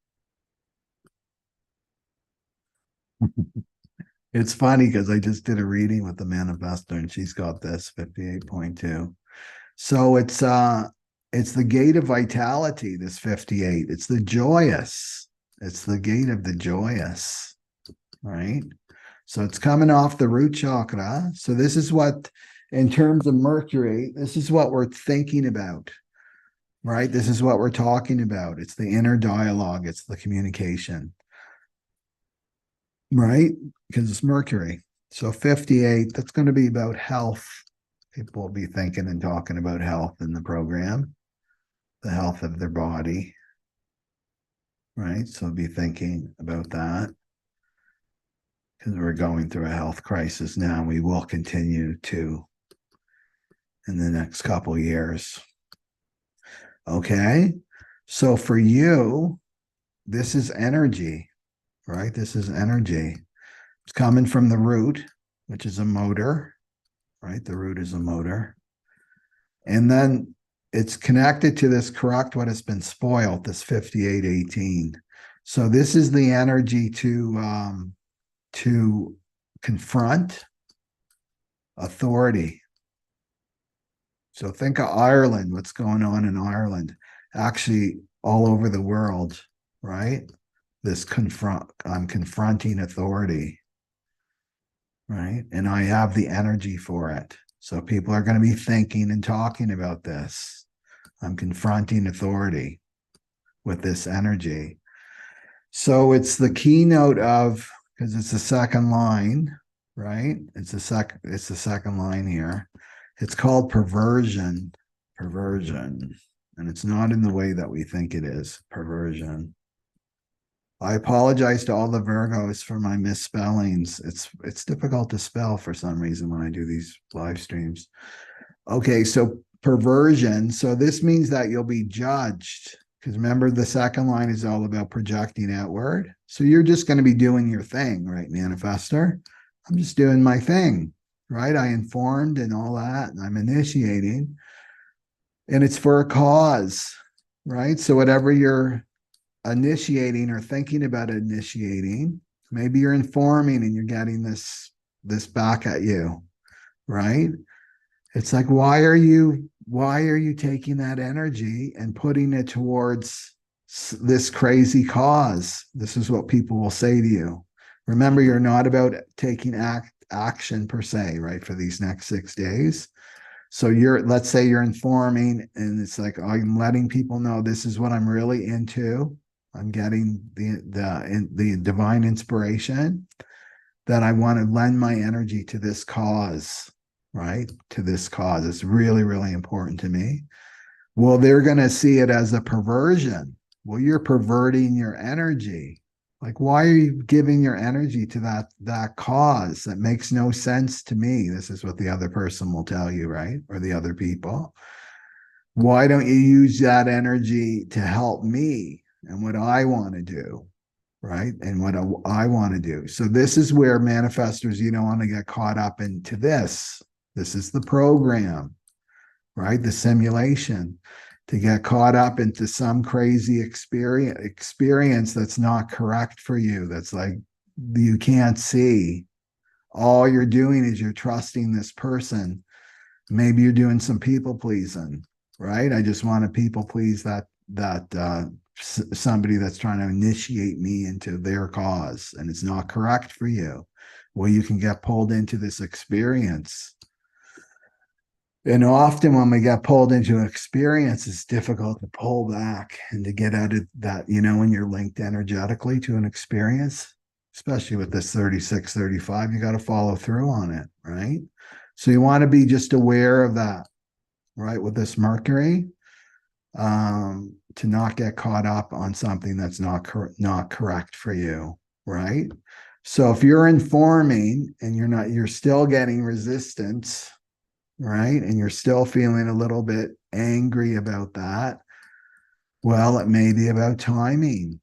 It's funny because I just did a reading with the manifestor and she's got this 58.2. So it's the gate of vitality, this 58. It's the joyous. It's the gate of the joyous, right? So it's coming off the root chakra. So this is what, in terms of Mercury, this is what we're thinking about, right? This is what we're talking about. It's the inner dialogue. It's the communication, right? Because it's Mercury. So 58, that's going to be about health. People will be thinking and talking about health in the program, the health of their body, right? So be thinking about that because we're going through a health crisis now. We will continue to in the next couple of years. Okay. So for you, this is energy, right? This is energy. It's coming from the root, which is a motor, right? The root is a motor. And then it's connected to this correct what has been spoiled, this 5818. So this is the energy to confront authority. So think of Ireland, what's going on in Ireland, actually all over the world, right? I'm confronting authority, right? And I have the energy for it. So people are going to be thinking and talking about this. I'm confronting authority with this energy. So it's the keynote of, because it's the second line, right? It's the second line here. It's called perversion. And it's not in the way that we think it is, perversion. I apologize to all the Virgos for my misspellings. It's difficult to spell for some reason when I do these live streams. Okay, so perversion. So this means that you'll be judged. Because remember, the second line is all about projecting outward. So you're just going to be doing your thing, right, Manifestor? I'm just doing my thing, right? I informed and all that, and I'm initiating. And it's for a cause, right? So whatever you're initiating or thinking about initiating, maybe you're informing and you're getting this back at you, right? It's like, why are you taking that energy and putting it towards this crazy cause? This is what people will say to you. Remember, you're not about taking action per se, right, for these next 6 days. So let's say you're informing and it's like, I'm letting people know this is what I'm really into. I'm getting the divine inspiration that I want to lend my energy to this cause, right? To this cause. It's really, really important to me. Well, they're going to see it as a perversion. Well, you're perverting your energy. Like, why are you giving your energy to that cause? That makes no sense to me. This is what the other person will tell you, right? Or the other people. Why don't you use that energy to help me and what I want to do? Right. And what I want to do. So this is where manifestors, you don't want to get caught up into this. This is the program, right? The simulation, to get caught up into some crazy experience that's not correct for you. That's like you can't see. All you're doing is you're trusting this person. Maybe you're doing some people pleasing, right? I just want to people please that somebody that's trying to initiate me into their cause, and it's not correct for you. Well, you can get pulled into this experience. And often when we get pulled into an experience, it's difficult to pull back and to get out of that, when you're linked energetically to an experience, especially with this 36, 35, you got to follow through on it, right? So you want to be just aware of that, right? With this Mercury, to not get caught up on something that's not correct for you, right? So if you're informing and you're still getting resistance, right? And you're still feeling a little bit angry about that, well, it may be about timing,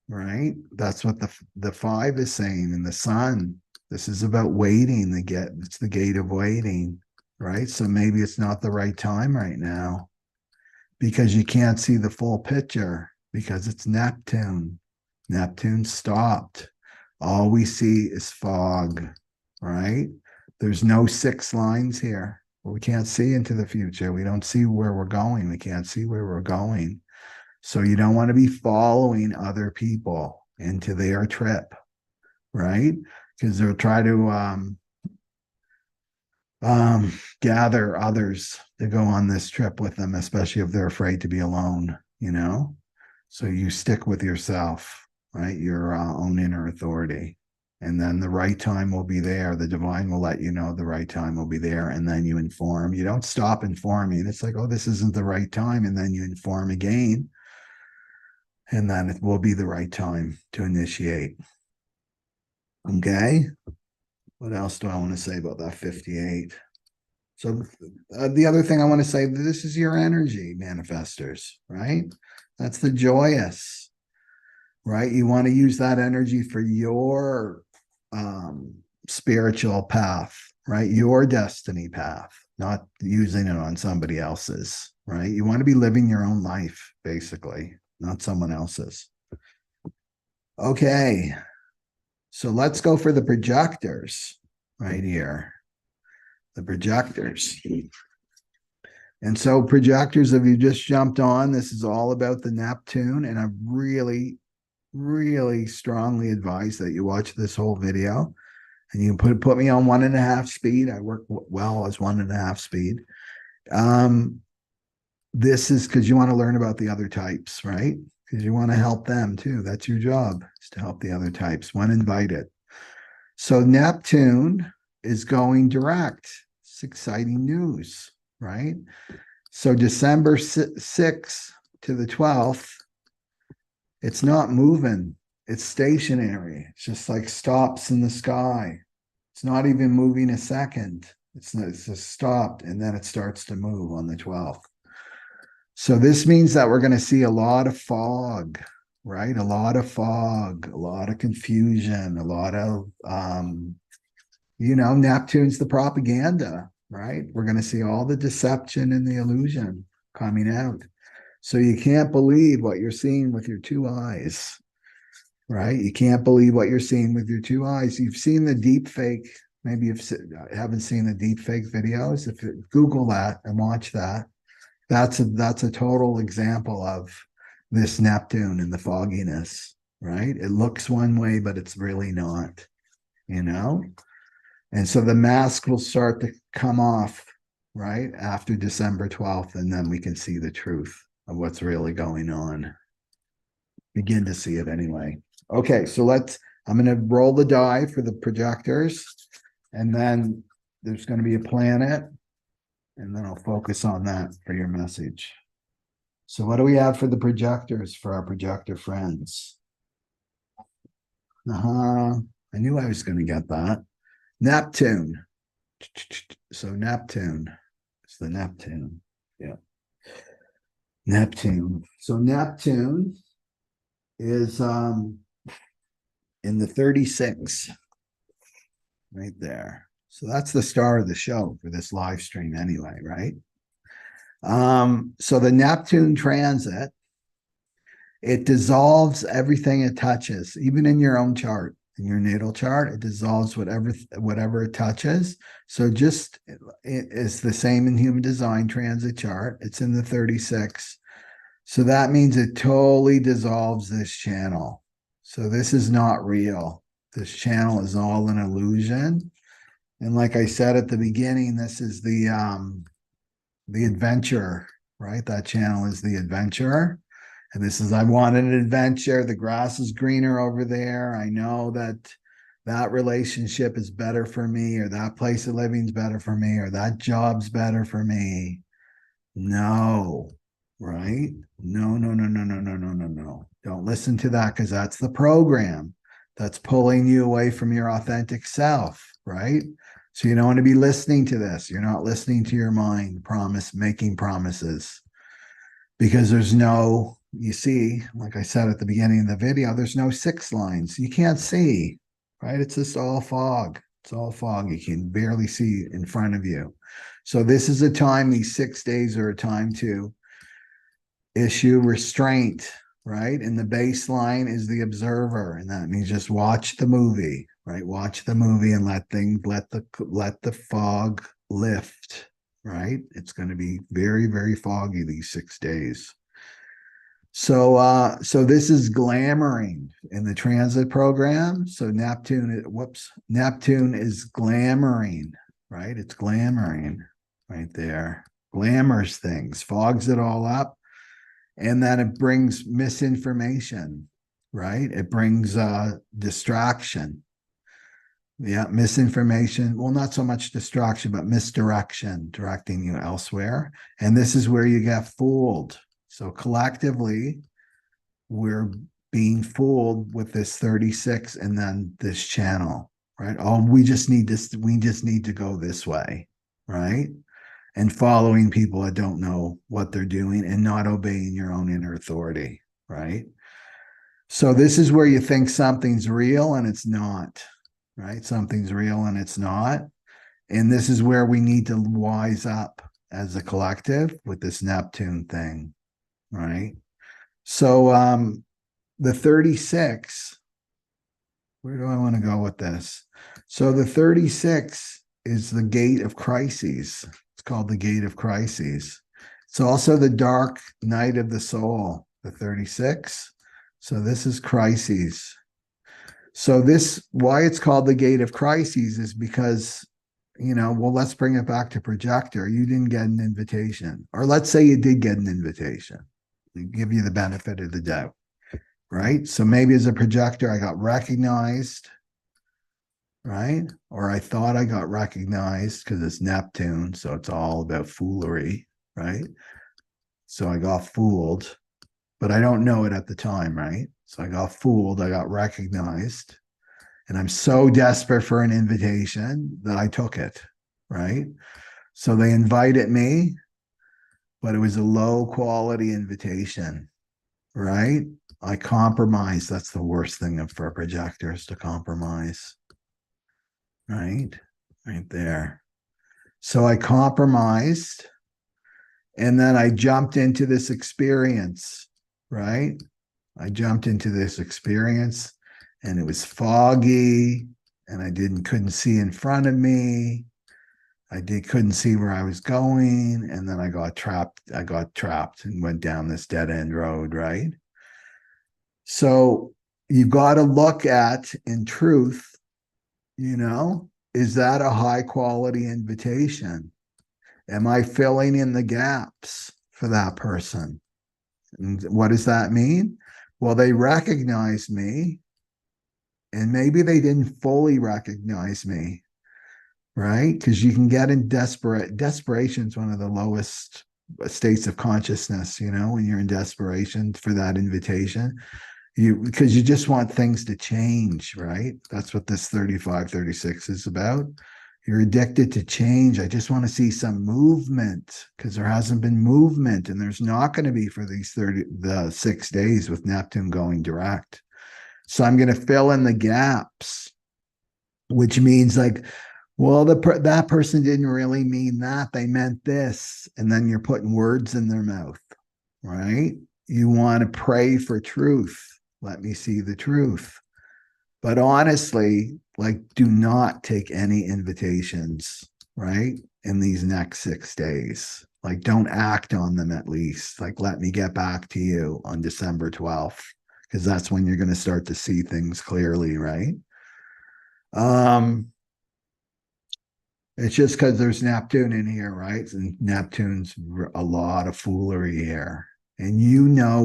right? That's what the 5 is saying in the sun. This is about waiting. It's the gate of waiting, right? So maybe it's not the right time right now, because you can't see the full picture, because it's Neptune. Neptune stopped. All we see is fog, right? There's no 6 lines here. We can't see into the future. We don't see where we're going. We can't see where we're going. So you don't want to be following other people into their trip, right? Because they'll try to gather others to go on this trip with them, especially if they're afraid to be alone, So you stick with yourself, right? Your own inner authority. And then the right time will be there. The divine will let you know the right time will be there. And then you inform. You don't stop informing. It's like, oh, this isn't the right time. And then you inform again. And then it will be the right time to initiate. Okay. What else do I want to say about that 58? So the other thing I want to say, this is your energy, manifestors, right? That's the joyous, right? You want to use that energy for your spiritual path, right? Your destiny path, not using it on somebody else's, right? You want to be living your own life, basically, not someone else's. Okay. So let's go for the projectors right here. The projectors. And so projectors, if you just jumped on, this is all about the Neptune. And I really, really strongly advise that you watch this whole video. And you can put me on 1.5 speed. I work well as 1.5 speed. This is because you want to learn about the other types, right? Because you want to help them too. That's your job, is to help the other types when invited. So Neptune is going direct. It's exciting news, right? So December 6th to the 12th, it's not moving. It's stationary. It's just like stops in the sky. It's not even moving a second. It's just stopped, and then it starts to move on the 12th. So this means that we're going to see a lot of fog, right? A lot of fog, a lot of confusion, a lot of, Neptune's the propaganda, right? We're going to see all the deception and the illusion coming out. So you can't believe what you're seeing with your two eyes, right? You can't believe what you're seeing with your two eyes. You've seen the deep fake. Maybe you haven't seen the deep fake videos. If you Google that and watch that, that's a total example of this Neptune and the fogginess, right? It looks one way, but it's really not, you know? And so the mask will start to come off, right, after December 12th, and then we can see the truth of what's really going on. Begin to see it anyway. Okay, so I'm going to roll the die for the projectors, and then there's going to be a planet, and then I'll focus on that for your message. So what do we have for the projectors, for our projector friends? I knew I was going to get that. Neptune. So Neptune. It's the Neptune. Yeah. Neptune. So Neptune is in the 36, right there. So that's the star of the show for this live stream anyway, right? So the Neptune transit, it dissolves everything it touches, even in your own chart, in your natal chart, it dissolves whatever it touches. So just it is the same in human design transit chart. It's in the 36. So that means it totally dissolves this channel. So this is not real. This channel is all an illusion. And like I said at the beginning, this is the adventure, right? That channel is the adventure. And this is, I want an adventure. The grass is greener over there. I know that relationship is better for me, or that place of living is better for me, or that job's better for me. No, right? No, no, no, no, no, no, no, no, no. Don't listen to that, because that's the program that's pulling you away from your authentic self, right? So you don't want to be listening to this. You're not listening to your mind, making promises, because there's no, you see, like I said at the beginning of the video, there's no 6 lines. You can't see, right? It's just all fog. It's all fog. You can barely see in front of you. So this is a time, these 6 days are a time to issue restraint, right? And the baseline is the observer. And that means just watch the movie, right? Watch the movie and let the fog lift, right? It's going to be very, very foggy these 6 days. So this is glamoring in the transit program. So Neptune is glamoring, right? It's glamoring right there. Glamours things, fogs it all up, and then it brings misinformation, right? It brings distraction. Yeah, misinformation. Well, not so much distraction, but misdirection, directing you elsewhere. And this is where you get fooled. So collectively, we're being fooled with this 36 and then this channel, right? Oh, we just need to go this way, right? And following people that don't know what they're doing and not obeying your own inner authority, right? So this is where you think something's real and it's not, right? Something's real and it's not. And this is where we need to wise up as a collective with this Neptune thing, right? So the 36, where do I want to go with this? So the 36 is the gate of crises. It's called the gate of crises. It's also the dark night of the soul, the 36. So this is crises. So why it's called the gate of crises is because, well, let's bring it back to Projector. You didn't get an invitation, or let's say you did get an invitation. They give you the benefit of the doubt, right? So maybe as a projector, I got recognized, right? Or I thought I got recognized because it's Neptune. So it's all about foolery, right? So I got fooled. but I don't know it at the time, right? So I got fooled, I got recognized, and I'm so desperate for an invitation that I took it, right? So they invited me, but it was a low quality invitation, right? I compromised. That's the worst thing for a projector is to compromise, right? Right there. So I compromised and then I jumped into this experience, right? I jumped into this experience and it was foggy and I couldn't see in front of me. Couldn't see where I was going. And then I got trapped and went down this dead end road, right? So you got to look at, in truth, is that a high quality invitation? Am I filling in the gaps for that person? And what does that mean? Well, they recognize me, and maybe they didn't fully recognize me, right? Because you can get in desperation is one of the lowest states of consciousness, when you're in desperation for that invitation. Because you just want things to change, right? That's what this 3536 is about. You're addicted to change. I just want to see some movement because there hasn't been movement, and there's not going to be for the 6 days with Neptune going direct. So I'm going to fill in the gaps, which means like, well, that person didn't really mean that. They meant this. And then you're putting words in their mouth, right? You want to pray for truth. Let me see the truth. But honestly, like, do not take any invitations, right? In these next 6 days. Like, don't act on them at least. Like, let me get back to you on December 12th, because that's when you're going to start to see things clearly, right? It's just because there's Neptune in here, right? And Neptune's a lot of foolery here. And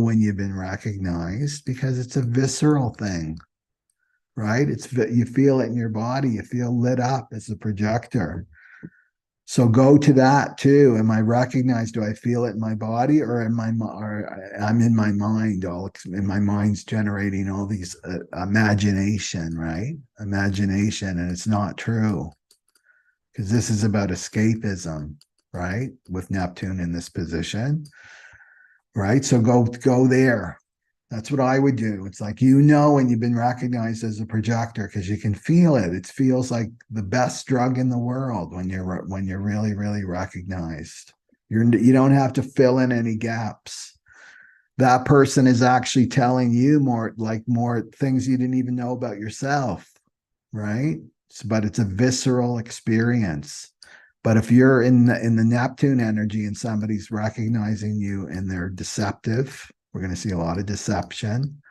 when you've been recognized because it's a visceral thing, right? You feel it in your body. You feel lit up as a projector. So go to that too. Am I recognized? Do I feel it in my body, or I'm in my mind? And my mind's generating all these imagination, right? Imagination, and it's not true. Because this is about escapism, right? With Neptune in this position, right? So go there. That's what I would do. It's like, when you've been recognized as a projector because you can feel it. It feels like the best drug in the world when you're really, really recognized. You don't have to fill in any gaps. That person is actually telling you more things you didn't even know about yourself, right? But it's a visceral experience. But if you're in the Neptune energy and somebody's recognizing you and they're deceptive, we're going to see a lot of deception,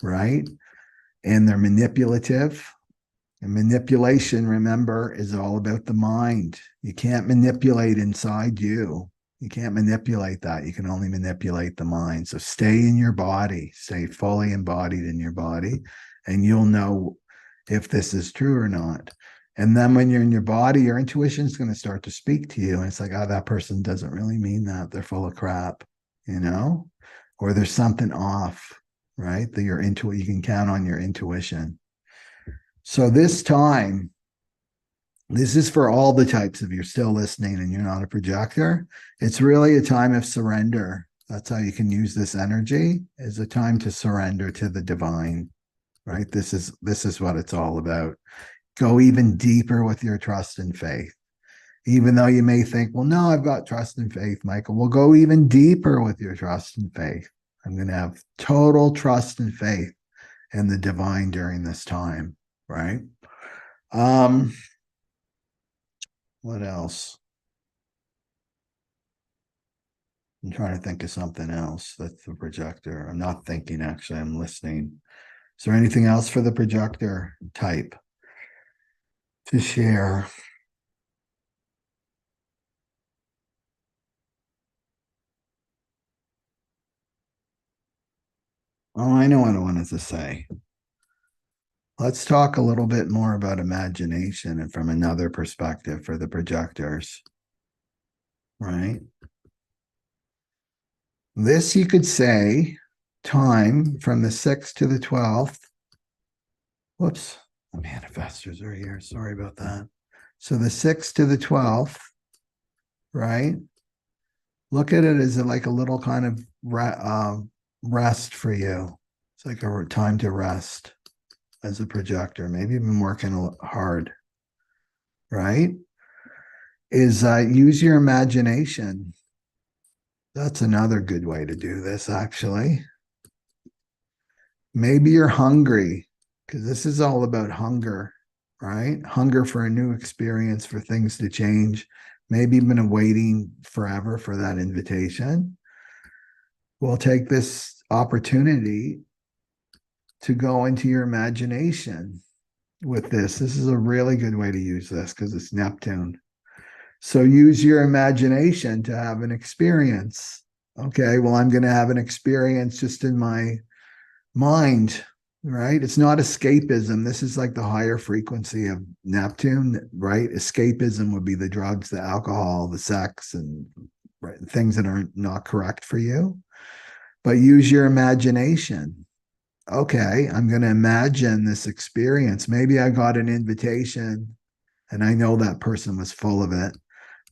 right? And they're manipulative. And manipulation, remember, is all about the mind. You can't manipulate inside you. You can't manipulate that. You can only manipulate the mind. So stay in your body, stay fully embodied in your body, and you'll know if this is true or not. And then when you're in your body, your intuition is going to start to speak to you. And it's like, oh, that person doesn't really mean that. They're full of crap, or there's something off, right? That you can count on your intuition. So this is for all the types. If you're still listening and you're not a projector, it's really a time of surrender. That's how you can use this energy, is a time to surrender to the divine, right? This is what it's all about. Go even deeper with your trust and faith. Even though you may think, well, no, I've got trust and faith, Michael. We'll go even deeper with your trust and faith. I'm going to have total trust and faith in the divine during this time, right? What else? I'm trying to think of something else. That's the projector. I'm not thinking, actually. I'm listening. Is there anything else for the projector type to share? Oh, I know what I wanted to say. Let's talk a little bit more about imagination and from another perspective for the projectors, right? This, you could say, time from the 6th to the 12th. Whoops, the manifestors are here. Sorry about that. So the 6th to the 12th, right? Look at it as like a little kind of rest for you. It's like a time to rest as a projector. Maybe you've been working hard, right? Is use your imagination. That's another good way to do this, actually. Maybe you're hungry, because this is all about hunger, right? Hunger for a new experience, for things to change. Maybe you've been waiting forever for that invitation. We'll take this opportunity to go into your imagination with this. This is a really good way to use this because it's Neptune. So use your imagination to have an experience. Okay, well, I'm going to have an experience just in my mind, right? It's not escapism. This is like the higher frequency of Neptune, right? Escapism would be the drugs, the alcohol, the sex, and right, things that are not correct for you. But use your imagination. Okay, I'm going to imagine this experience. Maybe I got an invitation and I know that person was full of it,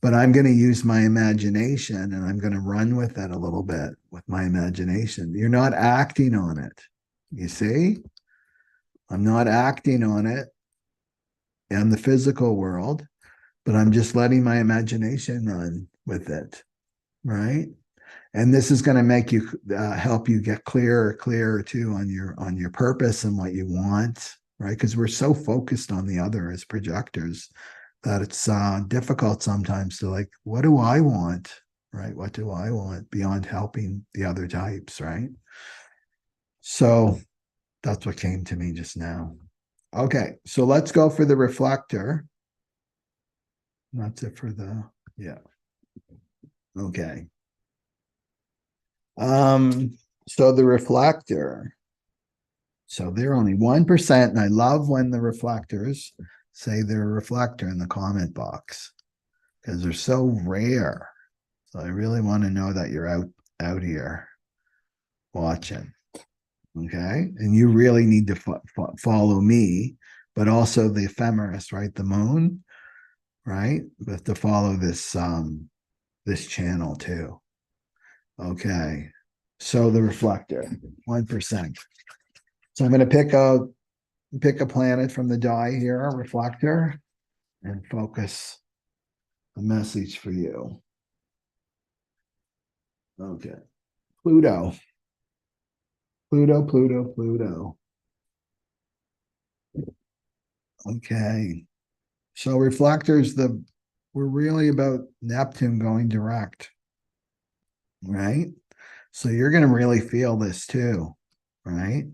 but I'm going to use my imagination and I'm going to run with it a little bit with my imagination. You're not acting on it. You see? I'm not acting on it in the physical world, but I'm just letting my imagination run with it, right? And this is going to make you help you get clearer too on your purpose and what you want, right? Because we're so focused on the other as projectors that it's difficult sometimes to like, what do I want, right? What do I want beyond helping the other types, right? So that's what came to me just now. Okay, so let's go for the reflector. That's it for the, yeah. Okay. So the reflector, so they're only 1%, and I love when the reflectors say they're a reflector in the comment box because they're so rare. So I really want to know that you're out here watching. Okay, and you really need to follow me, but also the ephemeris, right? The moon, right? But to follow this this channel too. Okay, so the reflector, 1%. So I'm going to pick a planet from the die here, a reflector, and focus a message for you. Okay, Pluto. Pluto, Pluto, Pluto. Okay. So reflectors, we're really about Neptune going direct, right? So you're going to really feel this too, right?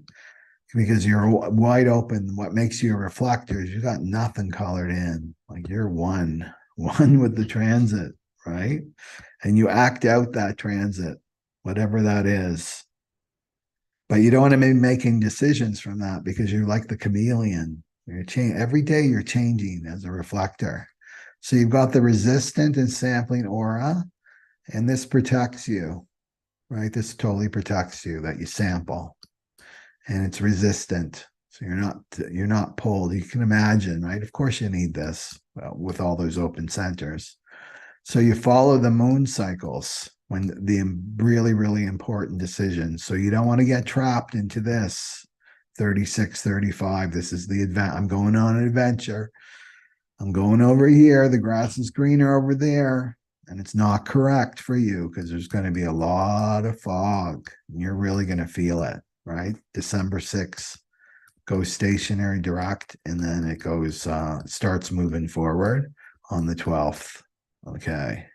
Because you're wide open. What makes you a reflector is you got nothing colored in. Like you're one with the transit, right? And you act out that transit, whatever that is. But you don't want to be making decisions from that because you're like the chameleon. Every day you're changing as a reflector. So you've got the resistant and sampling aura, and this protects you, right? This totally protects you that you sample, and it's resistant. So you're not pulled. You can imagine, right? Of course you need this with all those open centers. So you follow the moon cycles when the really, really important decisions. So you don't want to get trapped into this 36, 35. This is the event. I'm going on an adventure. I'm going over here. The grass is greener over there. And it's not correct for you because there's going to be a lot of fog. And you're really going to feel it, right? December 6th goes stationary direct, and then it goes, starts moving forward on the 12th. Okay.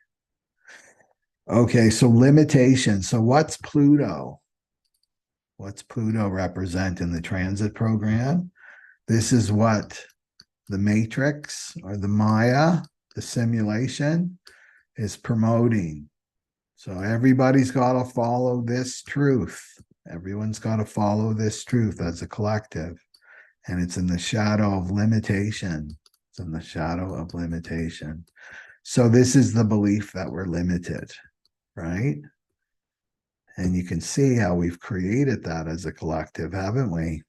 Okay, so limitation. So what's Pluto? What's Pluto represent in the transit program? This is what the matrix or the Maya, the simulation, is promoting. So everybody's got to follow this truth. Everyone's got to follow this truth as a collective. And it's in the shadow of limitation. It's in the shadow of limitation. So this is the belief that we're limited, right? And you can see how we've created that as a collective, haven't we?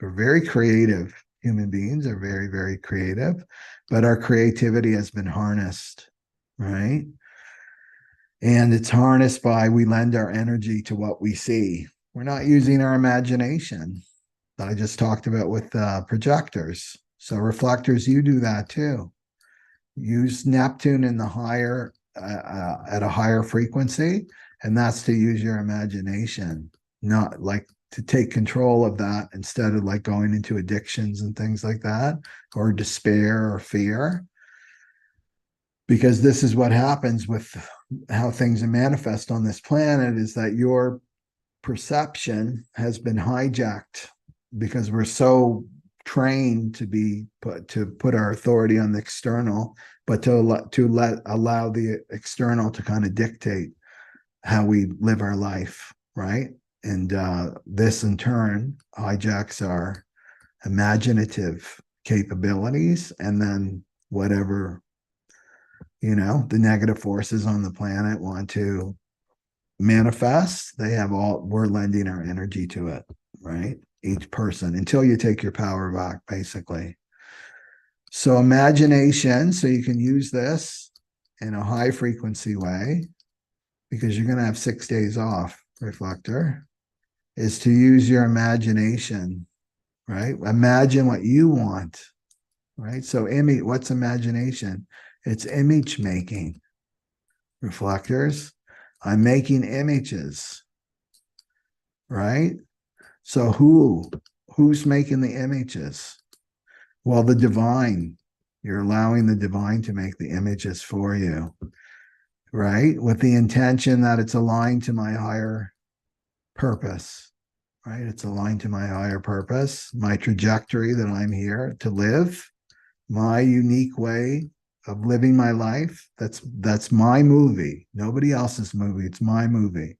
We're very creative. Human beings are very, very creative, but our creativity has been harnessed, right? And it's harnessed by we lend our energy to what we see. We're not using our imagination that I just talked about with projectors. So reflectors, you do that too. Use Neptune in the higher at a higher frequency, and that's to use your imagination, not like to take control of that instead of like going into addictions and things like that, or despair or fear. Because this is what happens with how things manifest on this planet, is that your perception has been hijacked because we're so trained to put our authority on the external, but to allow the external to kind of dictate how we live our life, right? And this in turn hijacks our imaginative capabilities, and then whatever the negative forces on the planet want to manifest, we're lending our energy to it, right? Each person, until you take your power back, basically. So imagination, so you can use this in a high frequency way, because you're going to have 6 days off, reflector, is to use your imagination, right? Imagine what you want, right? So what's imagination? It's image making, reflectors. I'm making images, right? So who's making the images? Well, the divine. You're allowing the divine to make the images for you, right? With the intention that it's aligned to my higher purpose, right? It's aligned to my higher purpose, my trajectory that I'm here to live, my unique way of living my life. That's my movie, nobody else's movie. It's my movie.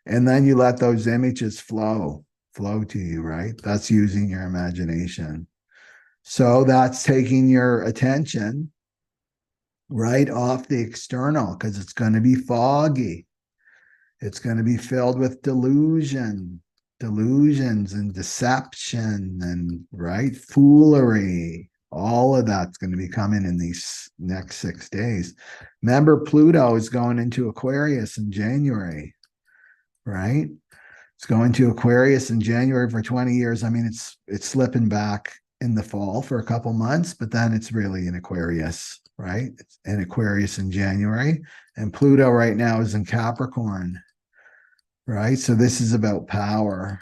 And then you let those images flow to you, right? That's using your imagination. So that's taking your attention right off the external, because it's going to be foggy. It's going to be filled with delusions and deception and right foolery. All of that's going to be coming in these next 6 days. Remember, Pluto is going into Aquarius in January, right? It's going to Aquarius in January for 20 years. I mean, it's slipping back in the fall for a couple months, but then it's really in Aquarius, right? It's in Aquarius in January. And Pluto right now is in Capricorn, right? So this is about power,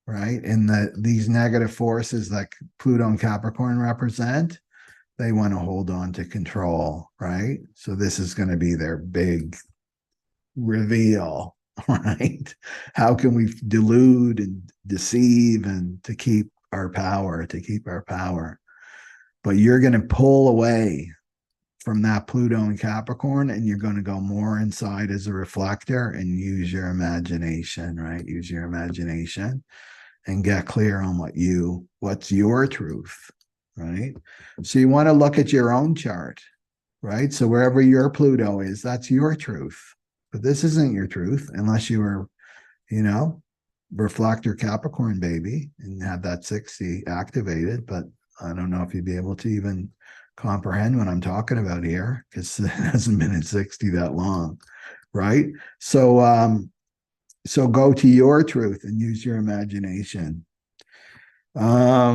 right? And these negative forces like Pluto and Capricorn represent, they want to hold on to control, right? So this is going to be their big reveal, right? How can we delude and deceive and to keep our power, But you're going to pull away from that Pluto and Capricorn, and you're going to go more inside as a reflector and use your imagination, right? Use your imagination and get clear on what's your truth, right? So you want to look at your own chart, right? So wherever your Pluto is, that's your truth. But this isn't your truth unless you were, reflector Capricorn baby and have that 60 activated. But I don't know if you'd be able to even comprehend what I'm talking about here, because it hasn't been at 60 that long, right? So go to your truth and use your imagination. Okay.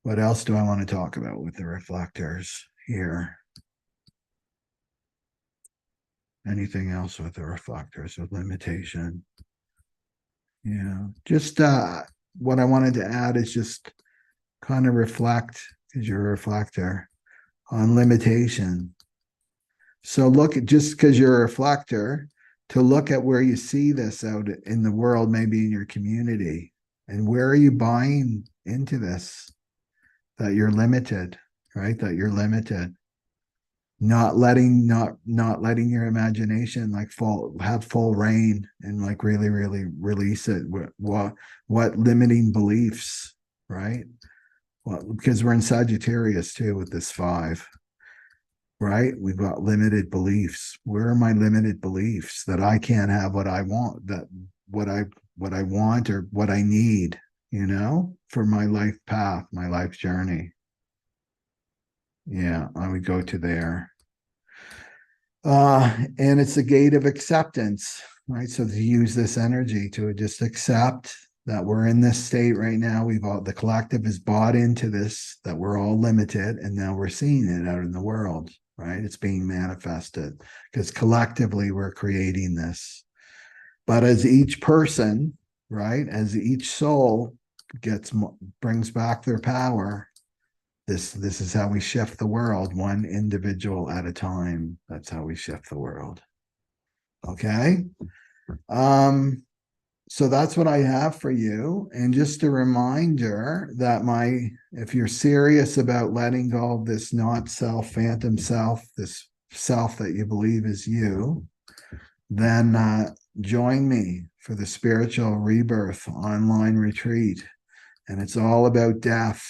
What else do I want to talk about with the reflectors here? Anything else with the reflectors with limitation? Yeah, just what I wanted to add is just kind of reflect, because you're a reflector, on limitation. So look at, just because you're a reflector, to look at where you see this out in the world, maybe in your community, and where are you buying into this, that you're limited, right? That you're limited. Not letting your imagination like have full reign and like really release it. What limiting beliefs, right? Well, because we're in Sagittarius too with this 5, right? We've got limited beliefs. Where are my limited beliefs that I can't have what I want, that what I want or what I need, for my life path, my life journey? Yeah, I would go to there. And it's a gate of acceptance, right? So to use this energy to just accept that we're in this state right now. The collective is bought into this, that we're all limited, and now we're seeing it out in the world, right? It's being manifested because collectively we're creating this. But as each person, right, as each soul brings back their power, this is how we shift the world, one individual at a time. That's how we shift the world. Okay. So that's what I have for you. And just a reminder that if you're serious about letting go of this not self, phantom self, this self that you believe is you, then join me for the Spiritual Rebirth online retreat. And it's all about death.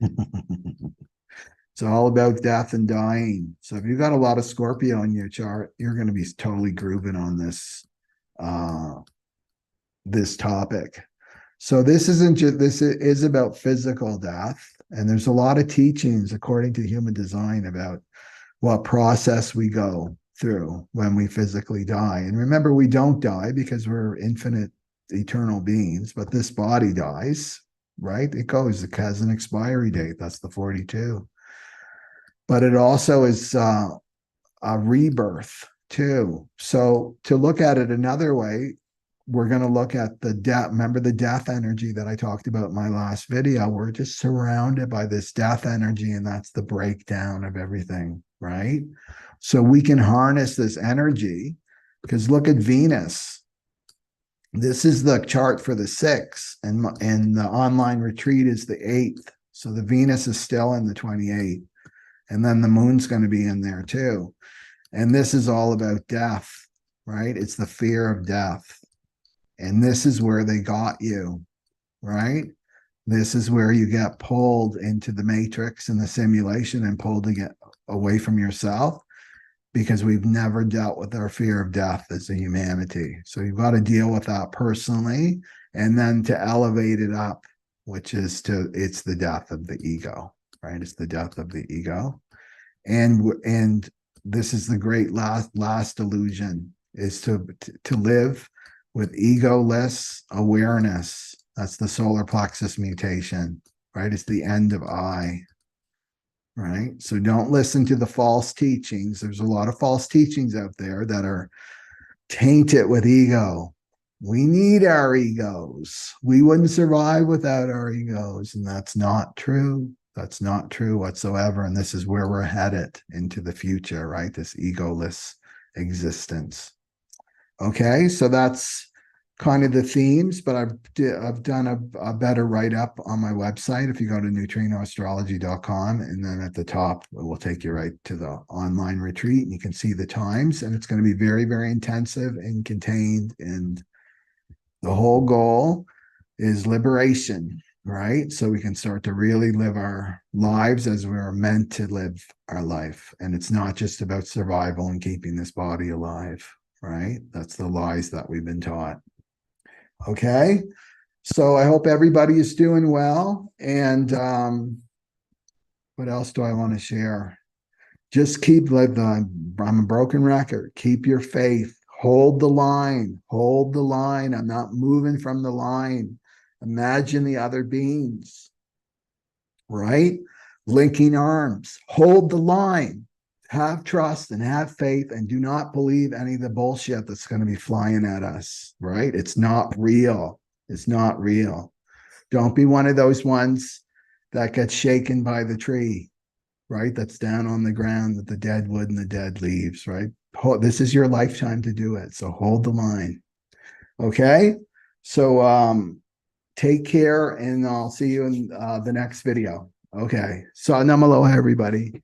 It's all about death and dying. So if you've got a lot of Scorpio in your chart, you're going to be totally grooving on this topic. So this is about physical death. And there's a lot of teachings according to human design about what process we go through when we physically die. And remember, we don't die because we're infinite, eternal beings, but this body dies, right? It has an expiry date. That's the 42. But it also is a rebirth too. So to look at it another way, we're going to look at the death. Remember the death energy that I talked about in my last video? We're just surrounded by this death energy, and that's the breakdown of everything, right? So we can harness this energy because look at Venus. This is the chart for the 6th, and the online retreat is the 8th. So the Venus is still in the 28th. And then the moon's going to be in there too. And this is all about death, right? It's the fear of death. And this is where they got you, right? This is where you get pulled into the matrix and the simulation and pulled to get away from yourself because we've never dealt with our fear of death as a humanity. So you've got to deal with that personally and then to elevate it up, which is it's the death of the ego. Right? It's the death of the ego. And this is the great last illusion, is to live with egoless awareness. That's the solar plexus mutation, right? It's the end of I, right? So don't listen to the false teachings. There's a lot of false teachings out there that are tainted with ego. We need our egos. We wouldn't survive without our egos, and that's not true. That's not true whatsoever. And this is where we're headed into the future, right? This egoless existence. Okay, so that's kind of the themes, but I've done a better write-up on my website. If you go to neutrinoastrology.com, and then at the top, it will take you right to the online retreat, and you can see the times, and it's going to be very, very intensive and contained. And the whole goal is liberation, right? So we can start to really live our lives as we're meant to live our life. And it's not just about survival and keeping this body alive, right? That's the lies that we've been taught. Okay. So I hope everybody is doing well. And what else do I want to share? Just keep I'm a broken record. Keep your faith. Hold the line. Hold the line. I'm not moving from the line. Imagine the other beings, right? Linking arms. Hold the line. Have trust and have faith, and do not believe any of the bullshit that's going to be flying at us, right? It's not real. It's not real. Don't be one of those ones that gets shaken by the tree, right? That's down on the ground with the dead wood and the dead leaves, right? This is your lifetime to do it. So hold the line. Okay. So take care, and I'll see you in the next video. Okay. So namaloha, everybody.